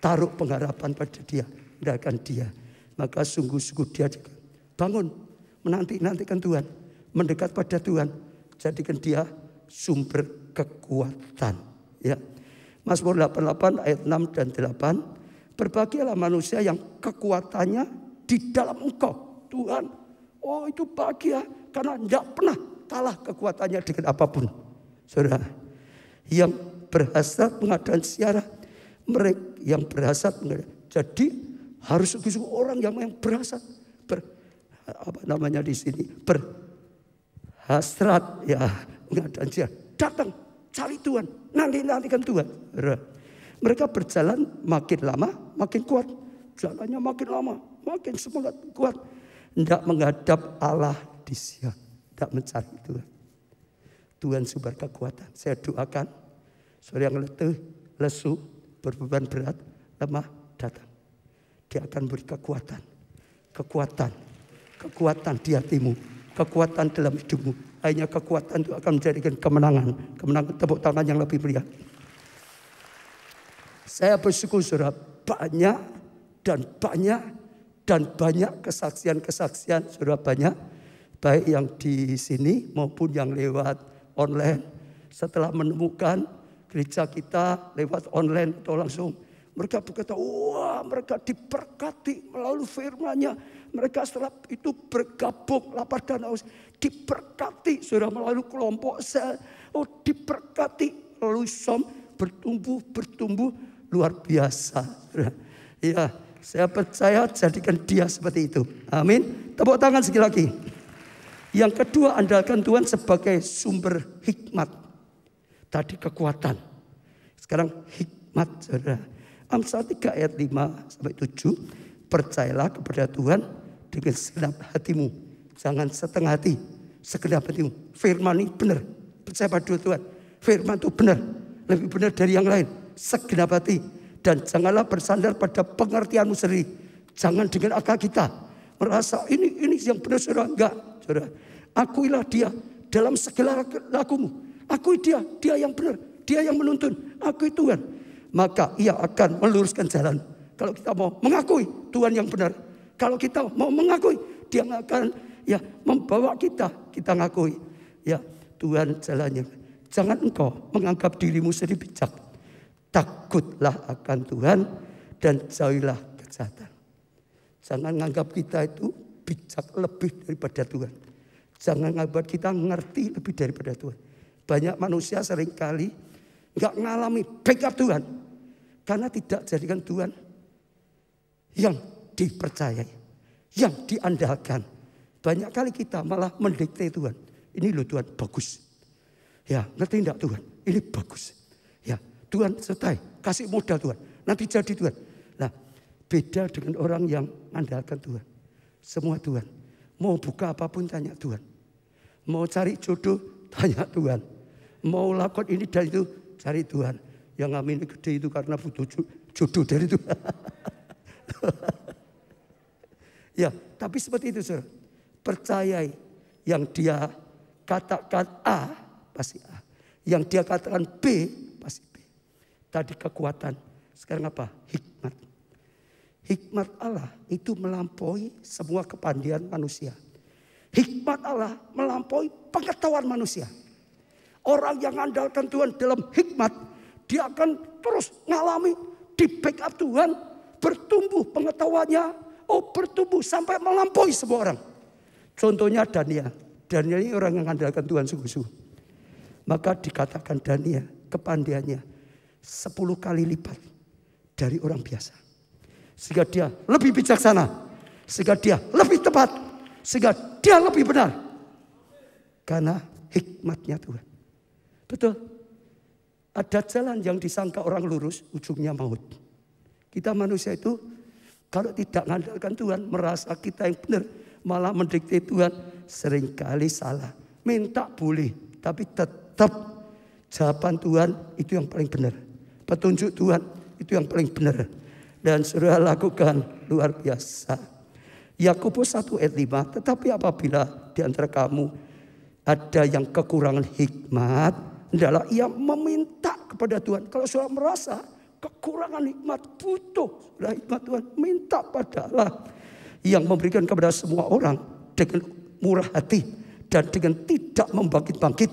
Taruh pengharapan pada dia, andalkan dia. Maka sungguh-sungguh dia juga bangun, menanti-nantikan Tuhan, mendekat pada Tuhan, jadikan dia sumber kekuatan. Ya, Mazmur 88 ayat 6 dan 8, berbahagialah manusia yang kekuatannya di dalam Engkau, Tuhan. Oh, itu bahagia karena tidak pernah kalah kekuatannya dengan apapun. Saudara, yang berhasrat mengadakan ziarah, mereka yang berhasrat jadi harus sungguh-sungguh orang yang berhasrat di sini berhasrat ya mengadakan ziarah, datang cari Tuhan, nantikan Tuhan. Saudara, mereka berjalan makin lama makin kuat, jalannya makin lama makin semangat kuat, tidak menghadap Allah di siang, tidak mencari Tuhan. Tuhan sumber kekuatan. Saya doakan saudara yang letih, lesu, berbeban berat, lemah, datang. Dia akan beri kekuatan. Kekuatan di hatimu. Kekuatan dalam hidupmu. Hanya kekuatan itu akan menjadikan kemenangan. Kemenangan, tepuk tangan yang lebih meriah. Saya bersyukur saudara, banyak kesaksian-kesaksian saudara, banyak. Baik yang di sini maupun yang lewat online. Setelah menemukan gereja kita lewat online atau langsung, mereka berkata, wah, mereka diberkati melalui firman-Nya. Mereka setelah itu bergabung lapar dan haus, diberkati saudara melalui kelompok sel. Oh, diberkati melalui som, bertumbuh luar biasa. Ya, saya percaya jadikan dia seperti itu. Amin. Tepuk tangan sekali lagi. Yang kedua, andalkan Tuhan sebagai sumber hikmat. Tadi kekuatan. Sekarang hikmat, saudara. Amsal 3 ayat 5-7. Percayalah kepada Tuhan dengan segenap hatimu. Jangan setengah hati, segenap hatimu. Firman ini benar. Percaya pada Tuhan. Firman itu benar. Lebih benar dari yang lain. Segenap hati. Dan janganlah bersandar pada pengertianmu sendiri. Jangan dengan akal kita. Merasa ini yang benar, saudara. Enggak, saudara. Akuilah dia dalam segala lakumu. Akui dia yang benar. Dia yang menuntun. Akui Tuhan. Maka ia akan meluruskan jalan. Kalau kita mau mengakui Tuhan yang benar. Kalau kita mau mengakui, dia akan ya membawa kita ngakui. Ya, Tuhan jalannya. Jangan engkau menganggap dirimu sendiri bijak. Takutlah akan Tuhan dan jauhilah kejahatan. Jangan menganggap kita itu bijak lebih daripada Tuhan. Jangan menganggap kita ngerti lebih daripada Tuhan. Banyak manusia seringkali nggak ngalami backup Tuhan. Karena tidak jadikan Tuhan yang dipercayai, yang diandalkan. Banyak kali kita malah mendikte Tuhan. Ini loh Tuhan, bagus. Ya, ngerti enggak Tuhan? Ini bagus. Ya, Tuhan sertai, kasih modal Tuhan. Nanti jadi Tuhan. Nah, beda dengan orang yang mengandalkan Tuhan. Semua Tuhan. Mau buka apapun tanya Tuhan. Mau cari jodoh tanya Tuhan. Mau lakukan ini dan itu cari Tuhan. Yang amin gede itu karena butuh jodoh dari Tuhan. Ya, tapi seperti itu saudara. Percayai yang dia katakan A, pasti A. Yang dia katakan B, pasti B. Tadi kekuatan, sekarang apa? Hikmat. Hikmat Allah itu melampaui semua kepandaian manusia. Hikmat Allah melampaui pengetahuan manusia. Orang yang mengandalkan Tuhan dalam hikmat, dia akan terus mengalami di backup Tuhan, bertumbuh pengetahuannya, bertumbuh sampai melampaui semua orang. Contohnya Daniel. Daniel ini orang yang mengandalkan Tuhan sungguh-sungguh. Maka dikatakan Daniel kepandaiannya 10 kali lipat dari orang biasa. Sehingga dia lebih bijaksana. Sehingga dia lebih tepat. Sehingga dia lebih benar. Karena hikmatnya Tuhan. Betul. Ada jalan yang disangka orang lurus, ujungnya maut. Kita manusia itu kalau tidak mengandalkan Tuhan, merasa kita yang benar, malah mendikte Tuhan, seringkali salah. Minta boleh, tapi tetap jawaban Tuhan itu yang paling benar. Petunjuk Tuhan itu yang paling benar. Dan saudara lakukan luar biasa. Yakobus 1 ayat 5, tetapi apabila di antara kamu ada yang kekurangan hikmat, hendaklah ia meminta kepada Tuhan. Kalau saudara merasa kekurangan hikmat, butuh hikmat Tuhan, minta pada Allah yang memberikan kepada semua orang dengan murah hati dan dengan tidak membangkit-bangkit,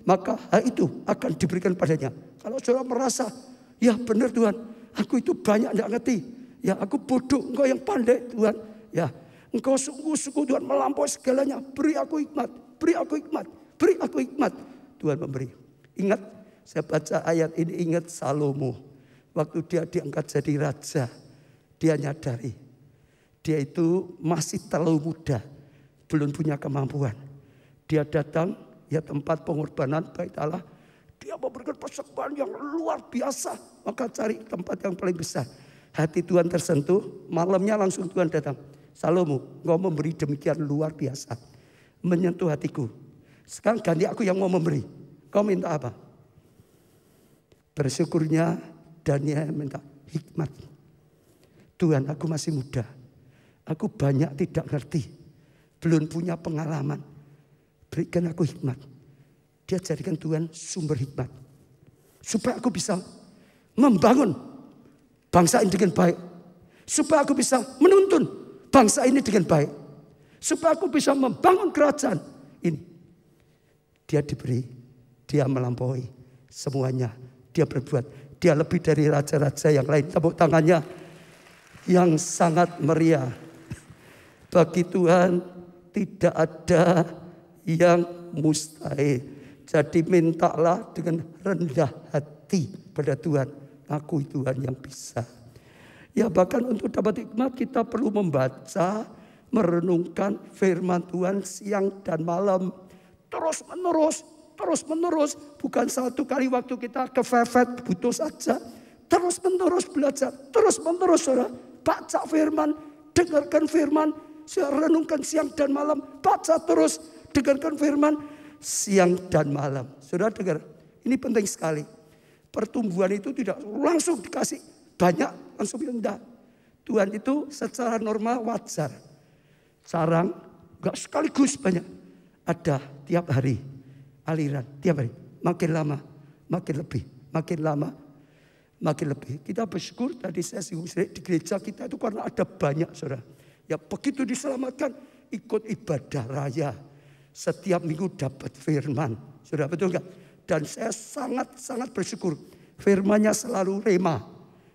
maka hal itu akan diberikan padanya. Kalau saudara merasa, ya benar Tuhan, aku itu banyak tidak ngerti, ya aku bodoh, engkau yang pandai Tuhan, ya engkau sungguh-sungguh Tuhan melampaui segalanya, beri aku hikmat, beri aku hikmat, beri aku hikmat. Tuhan memberi. Ingat, saya baca ayat ini, ingat Salomo. Waktu dia diangkat jadi raja, dia nyadari dia itu masih terlalu muda, belum punya kemampuan. Dia datang, ya tempat pengorbanan bait Allah, dia memberikan persembahan yang luar biasa. Maka cari tempat yang paling besar. Hati Tuhan tersentuh, malamnya langsung Tuhan datang. Salomo, engkau memberi demikian luar biasa, menyentuh hatiku. Sekarang ganti aku yang mau memberi. Kau minta apa? Bersyukurnya Daniel minta hikmat. Tuhan, aku masih muda. Aku banyak tidak ngerti. Belum punya pengalaman. Berikan aku hikmat. Dia jadikan Tuhan sumber hikmat. Supaya aku bisa membangun bangsa ini dengan baik. Supaya aku bisa menuntun bangsa ini dengan baik. Supaya aku bisa membangun kerajaan ini. Dia diberi, dia melampaui semuanya. Dia berbuat, dia lebih dari raja-raja yang lain. Tepuk tangannya yang sangat meriah. Bagi Tuhan tidak ada yang mustahil. Jadi mintalah dengan rendah hati pada Tuhan. Aku Tuhan yang bisa. Ya bahkan untuk dapat hikmat kita perlu membaca, merenungkan firman Tuhan siang dan malam. Terus menerus. Bukan satu kali waktu kita kefefet butuh saja. Terus menerus belajar. Terus menerus saudara. Baca firman. Dengarkan firman. Saya renungkan siang dan malam. Baca terus. Dengarkan firman. Siang dan malam. Saudara dengar. Ini penting sekali. Pertumbuhan itu tidak langsung dikasih banyak. Langsung rendah. Tuhan itu secara normal wajar. Sarang. Gak sekaligus banyak. Ada tiap hari aliran, tiap hari. Makin lama, makin lebih. Makin lama, makin lebih. Kita bersyukur tadi saya singgung di gereja kita itu karena ada banyak saudara. Ya begitu diselamatkan, ikut ibadah raya. Setiap minggu dapat firman. Saudara betul enggak? Dan saya sangat bersyukur. Firmannya selalu rema.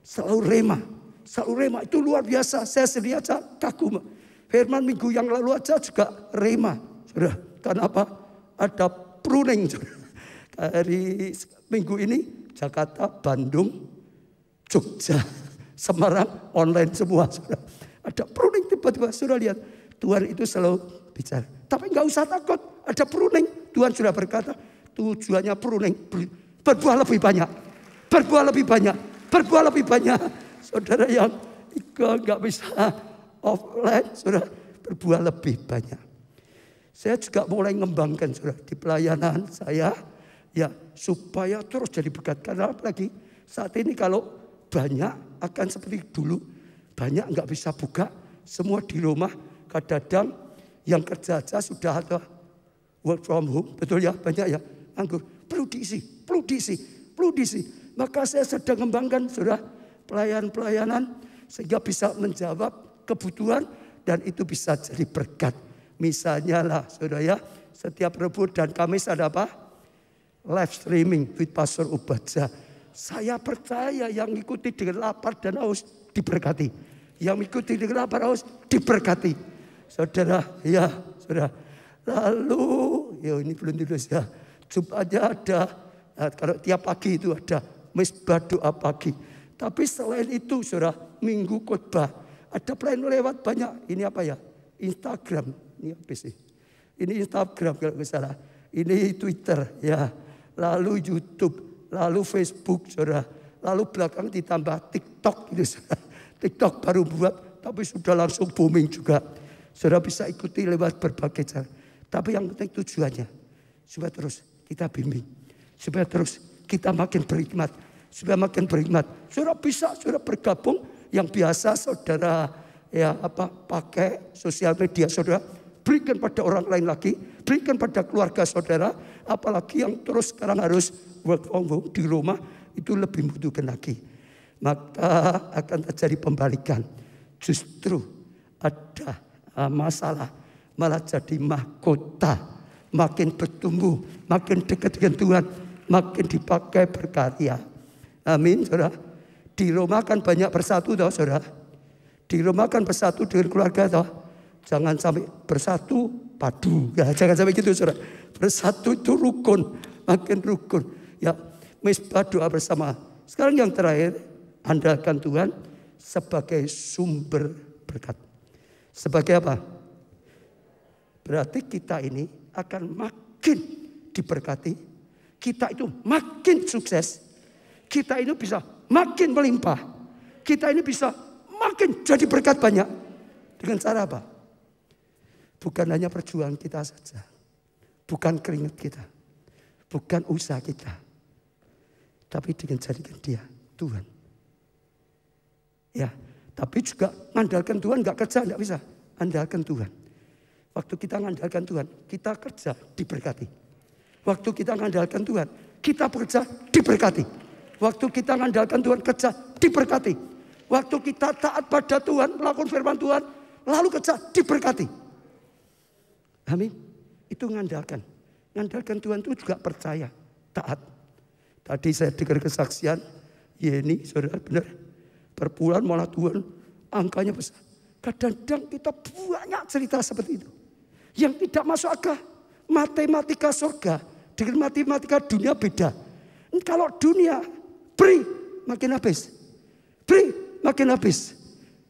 Selalu rema. Selalu rema, itu luar biasa. Saya sendiri aja kagum. Firman minggu yang lalu aja juga rema. Saudara, karena apa? Ada pruning. Dari minggu ini Jakarta, Bandung, Jogja, Semarang, online semua. Saudara. Ada pruning tiba-tiba. Saudara lihat, Tuhan itu selalu bicara. Tapi nggak usah takut, ada pruning. Tuhan sudah berkata, tujuannya pruning. Berbuah lebih banyak. Berbuah lebih banyak. Berbuah lebih banyak. Saudara yang nggak bisa offline, saudara, berbuah lebih banyak. Saya juga mulai mengembangkan saudara di pelayanan saya ya supaya terus jadi berkat. Karena apalagi saat ini kalau banyak akan seperti dulu, banyak nggak bisa buka, semua di rumah. Kadang-kadang yang kerja aja sudah ada work from home, betul ya, banyak ya, nganggur. Perlu diisi. Maka saya sedang mengembangkan saudara pelayanan sehingga bisa menjawab kebutuhan dan itu bisa jadi berkat. Misalnya lah saudara ya, setiap Rabu dan Kamis ada apa? Live streaming with Pastor Ubadza. Saya percaya yang ikuti dengan lapar dan haus diberkati. Yang ikuti dengan lapar haus diberkati. Saudara, ya saudara. Lalu, ya ini belum tulis ya. Jumatnya ada, kalau tiap pagi itu ada misbah doa pagi. Tapi selain itu saudara, minggu khotbah. Ada pelayan lewat banyak. Ini apa ya? Instagram. Ini apa sih? Ini Instagram kalau nggak salah. Ini Twitter ya. Lalu YouTube. Lalu Facebook saudara. Lalu belakang ditambah TikTok. Gitu, saudara. TikTok baru buat. Tapi sudah langsung booming juga. Saudara bisa ikuti lewat berbagai cara. Tapi yang penting tujuannya. Supaya terus kita bimbing. Supaya terus kita makin berhikmat. Supaya makin berhikmat. Saudara bisa saudara bergabung. Yang biasa saudara ya pakai sosial media saudara. Berikan pada orang lain lagi. Berikan pada keluarga saudara. Apalagi yang terus sekarang harus work from home di rumah. Itu lebih membutuhkan lagi. Maka akan terjadi pembalikan. Justru ada masalah. Malah jadi mahkota. Makin bertumbuh. Makin dekat dengan Tuhan. Makin dipakai berkarya. Amin saudara. Di rumah kan banyak bersatu toh saudara. Di rumah kan bersatu dengan keluarga toh. Jangan sampai bersatu padu. Ya, jangan sampai gitu saudara. Bersatu itu rukun. Makin rukun. Ya, misbah doa bersama. Sekarang yang terakhir. Andalkan Tuhan sebagai sumber berkat. Sebagai apa? Berarti kita ini akan makin diberkati. Kita itu makin sukses. Kita ini bisa makin melimpah. Kita ini bisa makin jadi berkat banyak. Dengan cara apa? Bukan hanya perjuangan kita saja. Bukan keringat kita. Bukan usaha kita. Tapi dengan jadikan dia Tuhan. Ya, tapi juga mengandalkan Tuhan gak kerja, gak bisa. Andalkan Tuhan. Waktu kita mengandalkan Tuhan, kita kerja diberkati. Waktu kita mengandalkan Tuhan, kita bekerja diberkati. Waktu kita mengandalkan Tuhan, kerja diberkati. Waktu kita taat pada Tuhan, melakukan firman Tuhan, lalu kerja diberkati. Amin. Itu mengandalkan. Mengandalkan Tuhan itu juga percaya, taat. Tadi saya dengar kesaksian, ya ini saudara benar. Perbulan malah Tuhan angkanya besar. Kadang-kadang kita banyak cerita seperti itu. Yang tidak masuk akal. Matematika surga dengan matematika dunia beda. Kalau dunia beri makin habis. Beri makin habis.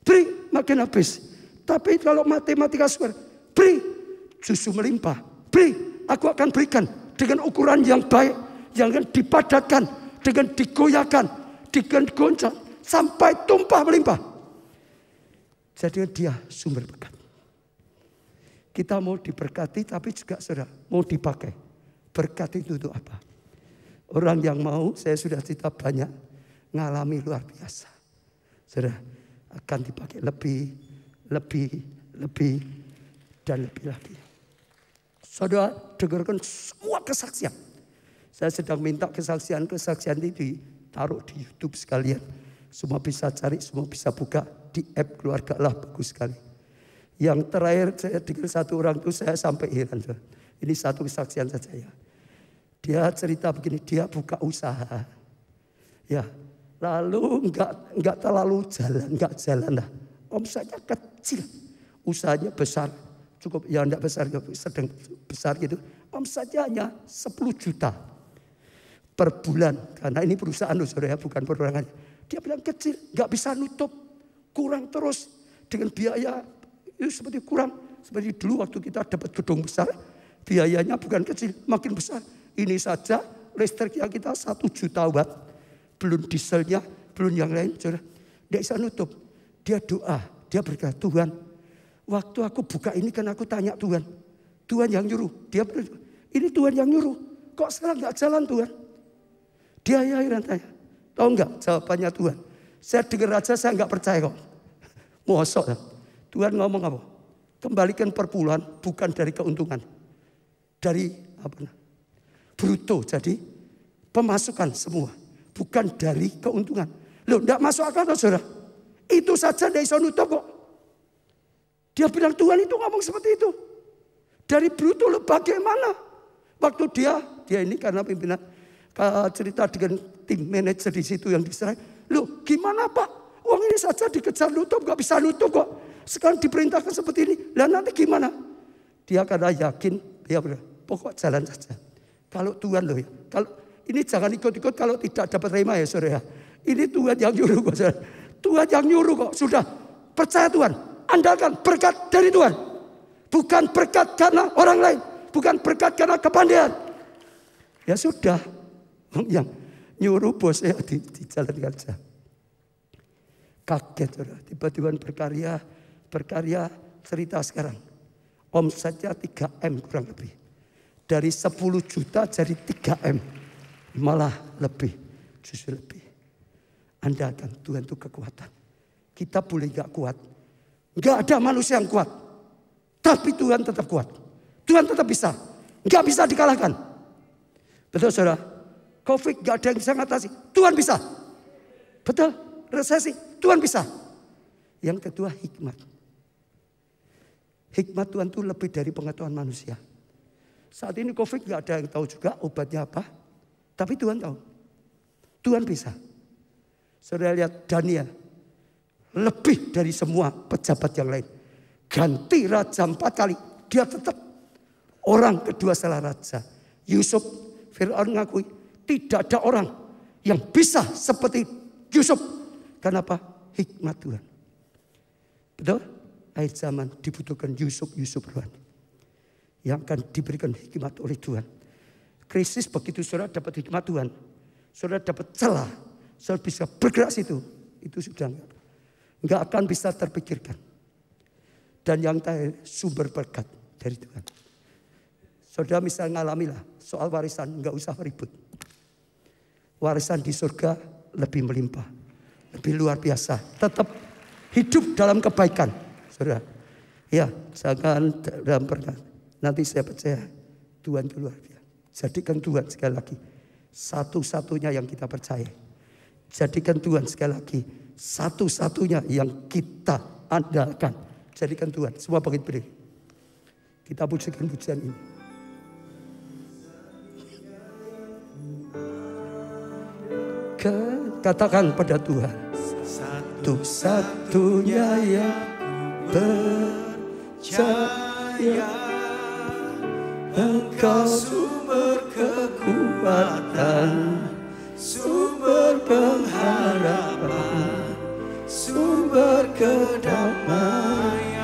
Beri makin habis. Tapi kalau matematika surga beri justru melimpah. Beri aku akan berikan dengan ukuran yang baik. Yang dipadatkan. Dengan digoyahkan. Dengan goncang. Sampai tumpah melimpah. Jadi dia sumber berkat. Kita mau diberkati tapi juga saudara mau dipakai. Berkat itu untuk apa? Orang yang mau, saya sudah cerita banyak, ngalami luar biasa. Saudara akan dipakai lebih dan lebih lagi. Saudara dengarkan semua kesaksian. Saya sedang minta kesaksian itu ditaruh di YouTube sekalian. Semua bisa cari, semua bisa buka di app Keluarga Allah, bagus sekali. Yang terakhir saya dengar satu orang itu saya sampai heran. Ini satu kesaksian saja ya. Dia cerita begini, dia buka usaha. Ya, lalu enggak terlalu enggak jalan lah. Omsetnya kecil, usahanya besar, cukup ya enggak besar, sedang besar gitu. Omsetnya hanya 10 juta per bulan. Karena ini perusahaan loh saudara, bukan perorangan. Dia bilang kecil, gak bisa nutup, kurang terus dengan biaya itu seperti kurang. Seperti dulu waktu kita dapat gedung besar, biayanya bukan kecil, makin besar. Ini saja listrik yang kita 1 juta watt, belum dieselnya, belum yang lain. Dia bisa nutup, dia doa, dia berkata Tuhan, waktu aku buka ini kan aku tanya Tuhan, Tuhan yang nyuruh. Dia berkata, ini Tuhan yang nyuruh, kok sekarang gak jalan Tuhan? Dia heran tanya. Tahu enggak jawabannya Tuhan? Saya dengar aja saya enggak percaya kok. Mosok. Tuhan ngomong apa? Kembalikan per bulan bukan dari keuntungan. dari bruto, jadi pemasukan semua, bukan dari keuntungan. Loh, enggak masuk akal toh, saudara. Itu saja tidak bisa nutup kok. Dia bilang Tuhan itu ngomong seperti itu. Dari bruto, loh, bagaimana? Waktu dia ini karena pimpinan cerita dengan tim manajer di situ yang diserai. Loh, gimana Pak? Uang ini saja dikejar nutup, gak bisa nutup kok. Sekarang diperintahkan seperti ini. Lah nanti gimana? Dia karena yakin, dia bilang, pokok jalan saja. Kalau Tuhan loh ya. Kalau ini jangan ikut-ikut kalau tidak dapat rema ya saudara. Ini Tuhan yang nyuruh kok saudara. Tuhan yang nyuruh kok. Sudah percaya Tuhan. Andalkan berkat dari Tuhan. Bukan berkat karena orang lain. Bukan berkat karena kepandaian. Ya sudah. Yang nyuruh bosnya dijalankan saja. Kaget saudara. Tiba-tiba berkarya cerita sekarang. Omsetnya 3M kurang lebih. Dari 10 juta jadi 3M. Malah lebih. Justru lebih. Andalkan Tuhan itu kekuatan. Kita boleh gak kuat. Gak ada manusia yang kuat. Tapi Tuhan tetap kuat. Tuhan tetap bisa. Gak bisa dikalahkan. Betul saudara? Covid gak ada yang bisa ngatasi. Tuhan bisa. Betul? Resesi. Tuhan bisa. Yang kedua hikmat. Hikmat Tuhan itu lebih dari pengetahuan manusia. Saat ini Covid gak ada yang tahu juga obatnya apa. Tapi Tuhan tahu. Tuhan bisa. Saudara lihat Daniel. Lebih dari semua pejabat yang lain. Ganti raja 4 kali. Dia tetap orang kedua setelah raja. Yusuf, Fir'aun ngakui. Tidak ada orang yang bisa seperti Yusuf. Kenapa? Hikmat Tuhan. Betul? Akhir zaman dibutuhkan Yusuf rohani yang akan diberikan hikmat oleh Tuhan. Krisis begitu saudara dapat hikmat Tuhan, saudara dapat celah, saudara bisa bergerak situ. Itu sudah enggak akan bisa terpikirkan. Dan yang terakhir sumber berkat dari Tuhan. Saudara misalnya ngalamilah soal warisan, enggak usah ribut. Warisan di surga lebih melimpah, lebih luar biasa. Tetap hidup dalam kebaikan. Saudara, ya jangan dalam perkara. Nanti saya percaya Tuhan itu luar biasa. Jadikan Tuhan sekali lagi satu-satunya yang kita percaya. Jadikan Tuhan sekali lagi satu-satunya yang kita andalkan. Jadikan Tuhan. Semua bangkit berdiri. Kita pujikan pujian ini. Katakan pada Tuhan. Satu-satunya yang percaya Engkau sumber kekuatan, sumber pengharapan, sumber kedamaian.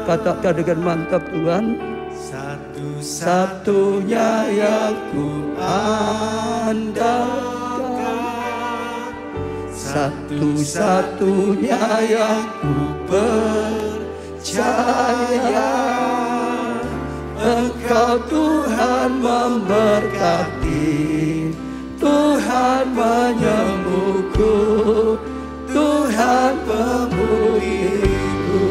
Katakan dengan mantap Tuhan. Satu-satunya yang ku andalkan, satu-satunya yang ku percaya. Engkau Tuhan memberkati, Tuhan menyembuhku, Tuhan pemulihku.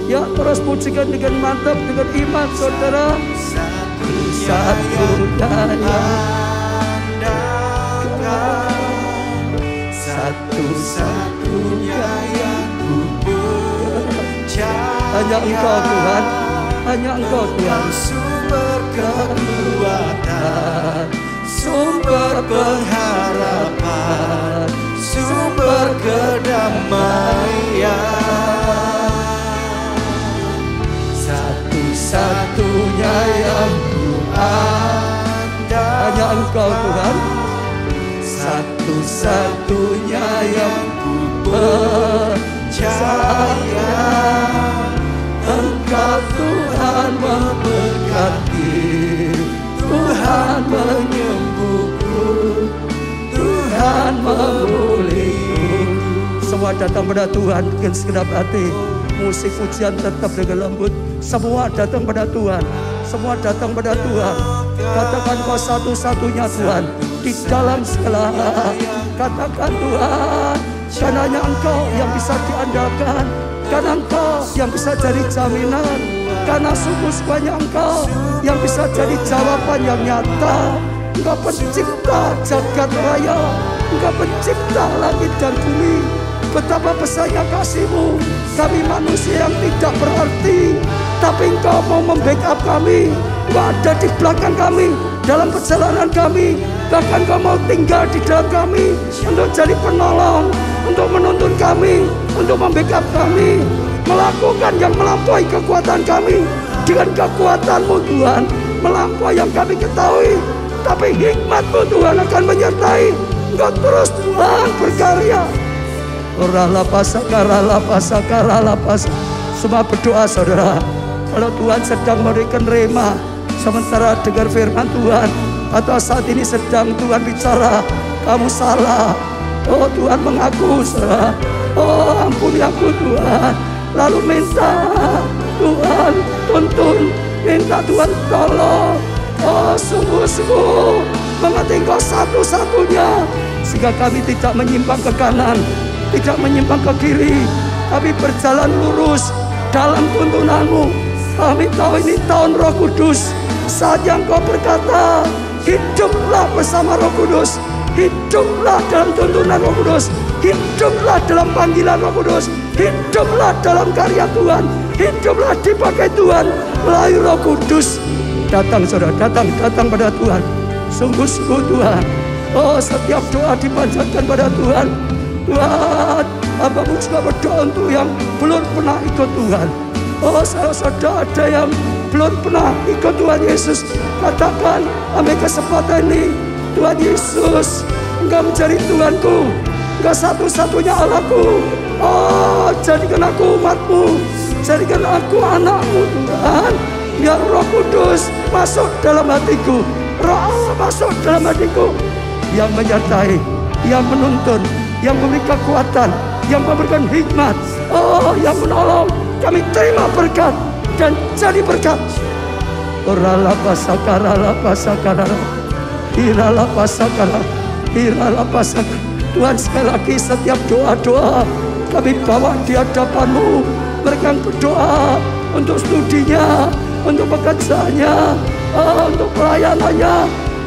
Ya terus pujikan dengan mantap, dengan iman saudara. Satu-satunya satu-satunya yang ku percaya. Hanya Engkau Tuhan, hanya Engkau Tuhan. Sumber kekuatan, sumber pengharapan, sumber kedamaian. Satu-satunya yang ku andalkan, hanya Engkau Tuhan. Satu-satunya yang ku percaya. Engkau Tuhan memberkati, Tuhan menyembuhku, Tuhan memulihku. Semua datang pada Tuhan dengan segenap hati. Musik pujian tetap dengan lembut. Semua datang pada Tuhan, semua datang pada Tuhan. Katakan Kau satu-satunya Tuhan di dalam segala. Katakan Tuhan, dan hanya Engkau yang bisa diandalkan. Karena Engkau yang bisa jadi jaminan. Karena sungguh-sungguhnya Engkau yang bisa jadi jawaban yang nyata. Engkau pencipta jagat raya. Engkau pencipta langit dan bumi. Betapa besarnya kasih-Mu. Kami manusia yang tidak berarti, tapi Engkau mau membackup kami. Engkau ada di belakang kami dalam perjalanan kami. Bahkan Engkau mau tinggal di dalam kami untuk jadi penolong, untuk menuntun kami, untuk membackup kami, melakukan yang melampaui kekuatan kami. Dengan kekuatan-Mu Tuhan, melampaui yang kami ketahui, tapi hikmat-Mu Tuhan akan menyertai. Engkau terus Tuhan berkarya. Semua berdoa saudara. Kalau Tuhan sedang memberikan rema, sementara dengar firman Tuhan, atau saat ini sedang Tuhan bicara, kamu salah. Oh Tuhan mengaku saudara. Oh ampuni aku Tuhan. Lalu minta Tuhan tuntun, minta Tuhan tolong. Oh sungguh-sungguh mengerti Engkau satu-satunya, sehingga kami tidak menyimpang ke kanan, tidak menyimpang ke kiri, tapi berjalan lurus dalam tuntunan-Mu. Kami tahu ini tahun Roh Kudus, saat yang Kau berkata, hiduplah bersama Roh Kudus, hiduplah dalam tuntunan Roh Kudus, hiduplah dalam panggilan Roh Kudus, hiduplah dalam karya Tuhan, hiduplah dipakai Tuhan melalui Roh Kudus. Datang saudara, datang pada Tuhan. Sungguh-sungguh Tuhan. Oh setiap doa dipanjatkan pada Tuhan. Tuhan, hamba-Mu juga berdoa untuk yang belum pernah ikut Tuhan. Oh saudara ada yang belum pernah ikut Tuhan Yesus. Katakan, ambil kesempatan ini. Tuhan Yesus, Engkau menjadi Tuhanku, Engkau satu-satunya Allahku. Oh jadikan aku umat-Mu, jadikan aku anak-Mu Tuhan. Biar Roh Kudus masuk dalam hatiku, Roh Allah masuk dalam hatiku, yang menyertai, yang menuntun, yang memberi kekuatan, yang memberikan hikmat. Oh yang menolong. Kami terima berkat dan jadi berkat. Orala pasakara, irala pasakara, irala pasakara. Tuhan sekali lagi setiap doa-doa kami bawa di hadapan-Mu. Mereka berdoa untuk studinya, untuk pekerjaannya, untuk pelayanannya.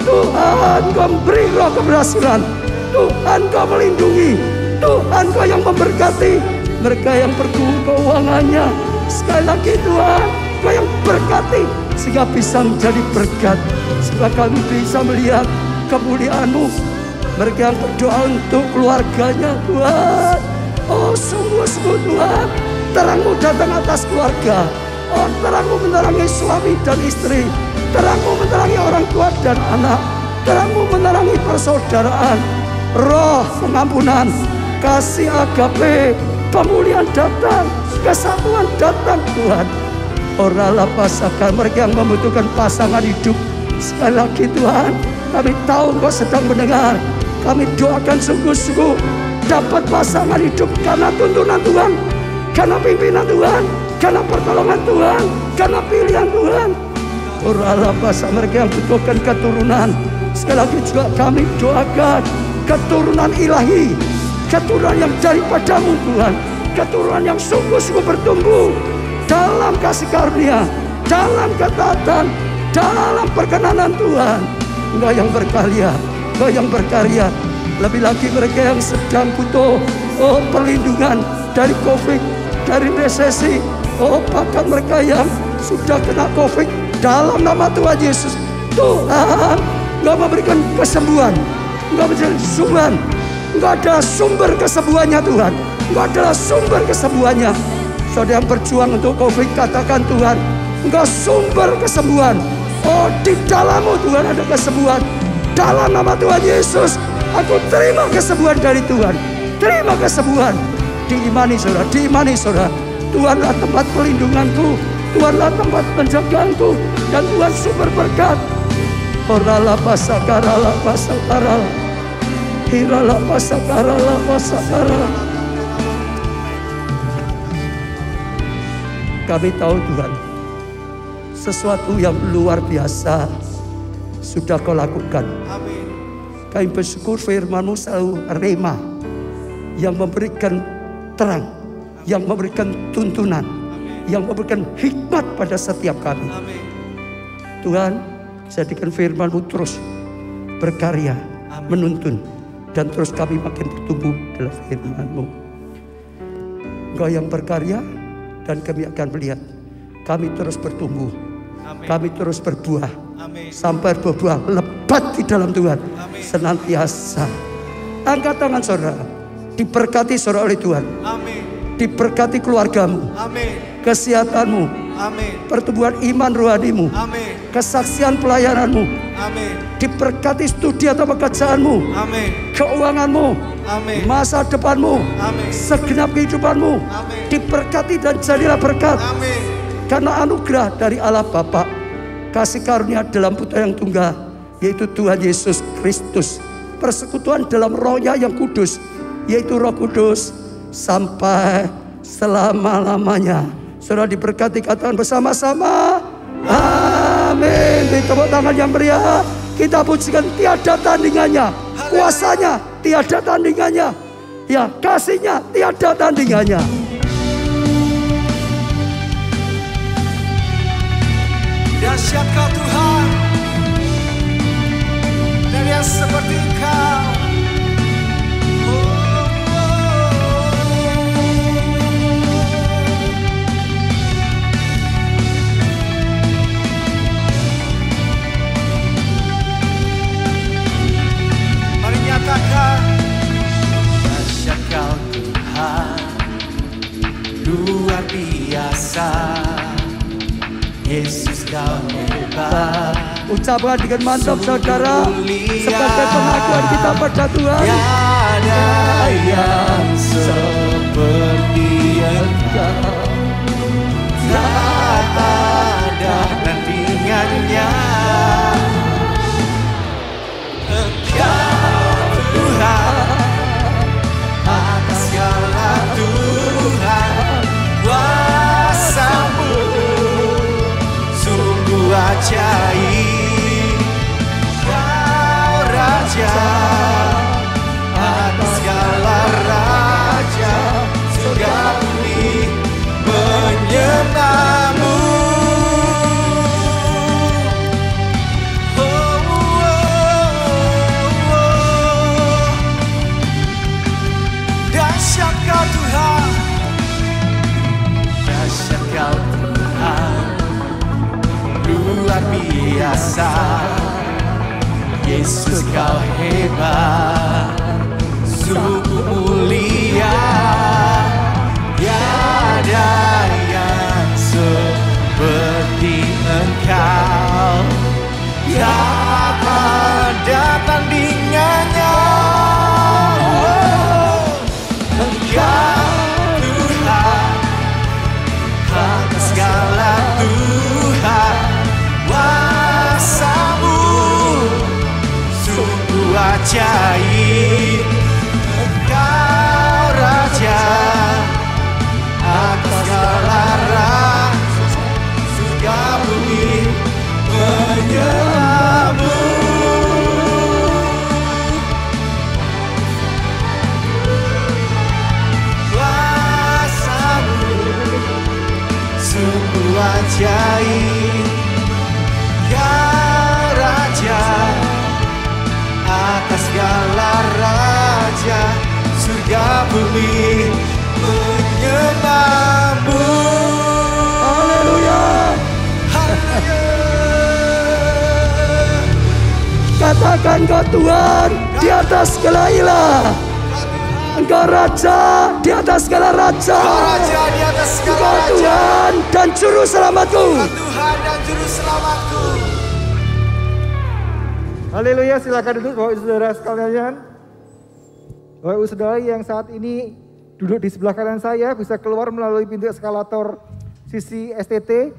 Tuhan Kau beri roh keberhasilan, Tuhan Kau melindungi, Tuhan Kau yang memberkati mereka yang berguru keuangannya. Sekali lagi Tuhan Kau yang berkati, sehingga bisa menjadi berkat, sehingga kami bisa melihat kemuliaan-Mu. Mereka yang berdoa untuk keluarganya Tuhan. Oh sungguh-sungguh Tuhan, terang-Mu datang atas keluarga. Oh terang-Mu menerangi suami dan istri, terang-Mu menerangi orang tua dan anak, terang-Mu menerangi persaudaraan. Roh pengampunan, kasih agape, pemulihan datang, kesatuan datang Tuhan. Orala pasangan mereka yang membutuhkan pasangan hidup. Sekali lagi Tuhan, kami tahu Kau sedang mendengar. Kami doakan sungguh-sungguh dapat pasangan hidup karena tuntunan Tuhan, karena pimpinan Tuhan, karena pertolongan Tuhan, karena pilihan Tuhan. Orala pasangan mereka yang butuhkan keturunan. Sekali lagi juga kami doakan keturunan ilahi, keturunan yang daripada-Mu Tuhan, keturunan yang sungguh-sungguh bertumbuh dalam kasih karunia, dalam ketaatan, dalam perkenanan Tuhan. Engkau yang berkarya, Engkau yang berkarya. Lebih lagi mereka yang sedang butuh perlindungan dari COVID, dari resesi. Oh bahkan mereka yang sudah kena COVID, dalam nama Tuhan Yesus, Tuhan Engkau memberikan kesembuhan, Engkau menjadi kesembuhan. Engkau adalah sumber kesembuhannya Tuhan, Engkau adalah sumber kesembuhannya. Saudara yang berjuang untuk COVID, katakan Tuhan, Engkau sumber kesembuhan. Oh di dalam-Mu Tuhan ada kesembuhan. Dalam nama Tuhan Yesus, aku terima kesembuhan dari Tuhan. Terima kesembuhan. Diimani saudara, diimani saudara. Tuhanlah tempat pelindunganku, Tuhanlah tempat penjagaanku, dan Tuhan sumber berkat. Orala pasakarala pasakarala, hirala pasakarala pasakarala. Kami tahu Tuhan, sesuatu yang luar biasa sudah Kau lakukan. Kami bersyukur firman-Mu selalu rema yang memberikan terang, yang memberikan tuntunan, yang memberikan hikmat pada setiap kami. Tuhan, jadikan firman-Mu terus berkarya, menuntun, dan terus kami makin bertumbuh dalam firman-Mu. Engkau yang berkarya, dan kami akan melihat kami terus bertumbuh. Kami terus berbuah. Sampai berbuah lebat di dalam Tuhan. Senantiasa. Angkat tangan saudara. Diberkati saudara oleh Tuhan. Diberkati keluargamu. Kesehatanmu. Pertumbuhan iman rohanimu. Kesaksian pelayananmu. Diberkati studi atau pekerjaanmu. Keuanganmu. Masa depanmu. Segenap kehidupanmu. Diberkati dan jadilah berkat. Karena anugerah dari Allah Bapa, kasih karunia dalam Putra yang tunggal, yaitu Tuhan Yesus Kristus, persekutuan dalam Roh-Nya yang kudus, yaitu Roh Kudus, sampai selama-lamanya. Saudara diberkati, katakan bersama-sama, amin. Beri tepuk tangan yang meriah. Kita pujikan, tiada tandingannya, kuasanya tiada tandingannya, ya kasihnya tiada tandingannya. Dahsyat Kau Tuhan, dan yang seperti Kau. Mari nyatakan, dahsyat Kau Tuhan, luar biasa. Yesus Kau hebat. Ucapkan dengan mantap saudara, sebagai pengakuan kita pada Tuhan. Tiada yang seperti Engkau, tak ada tandingannya. Engkau Tuhan, atas segala Tuhan, kuasa-Mu ajaib. Kau Raja atas segala raja, surga bumi menyembah-Mu. Dahsyat Kau Tuhan, dahsyat Kau Tuhan, luar biasa. Yesus Kau hebat, sungguh mulia. Tiada yang seperti Engkau, tak ada tandingannya. Engkau Tuhan, atas segala Tuhan, kuasa-Mu sungguh ajaib. Engkau Raja atas segala raja, surga bumi menyembah-Mu. Kuasa-Mu sungguh ajaib. Kau Raja atas segala raja, surga bumi menyembah-Mu. Haleluya. Katakan Kau Tuhan di atas segala ilah. Engkau Raja di atas segala raja. Kau Raja di atas segala Engkau raja. Tuhan dan Juru Selamatku. Kau Tuhan dan Juru Selamatku. Haleluya, silakan duduk Bapak Ibu Saudara sekalian. Bapak Ibu Saudara yang saat ini duduk di sebelah kanan saya bisa keluar melalui pintu eskalator sisi STT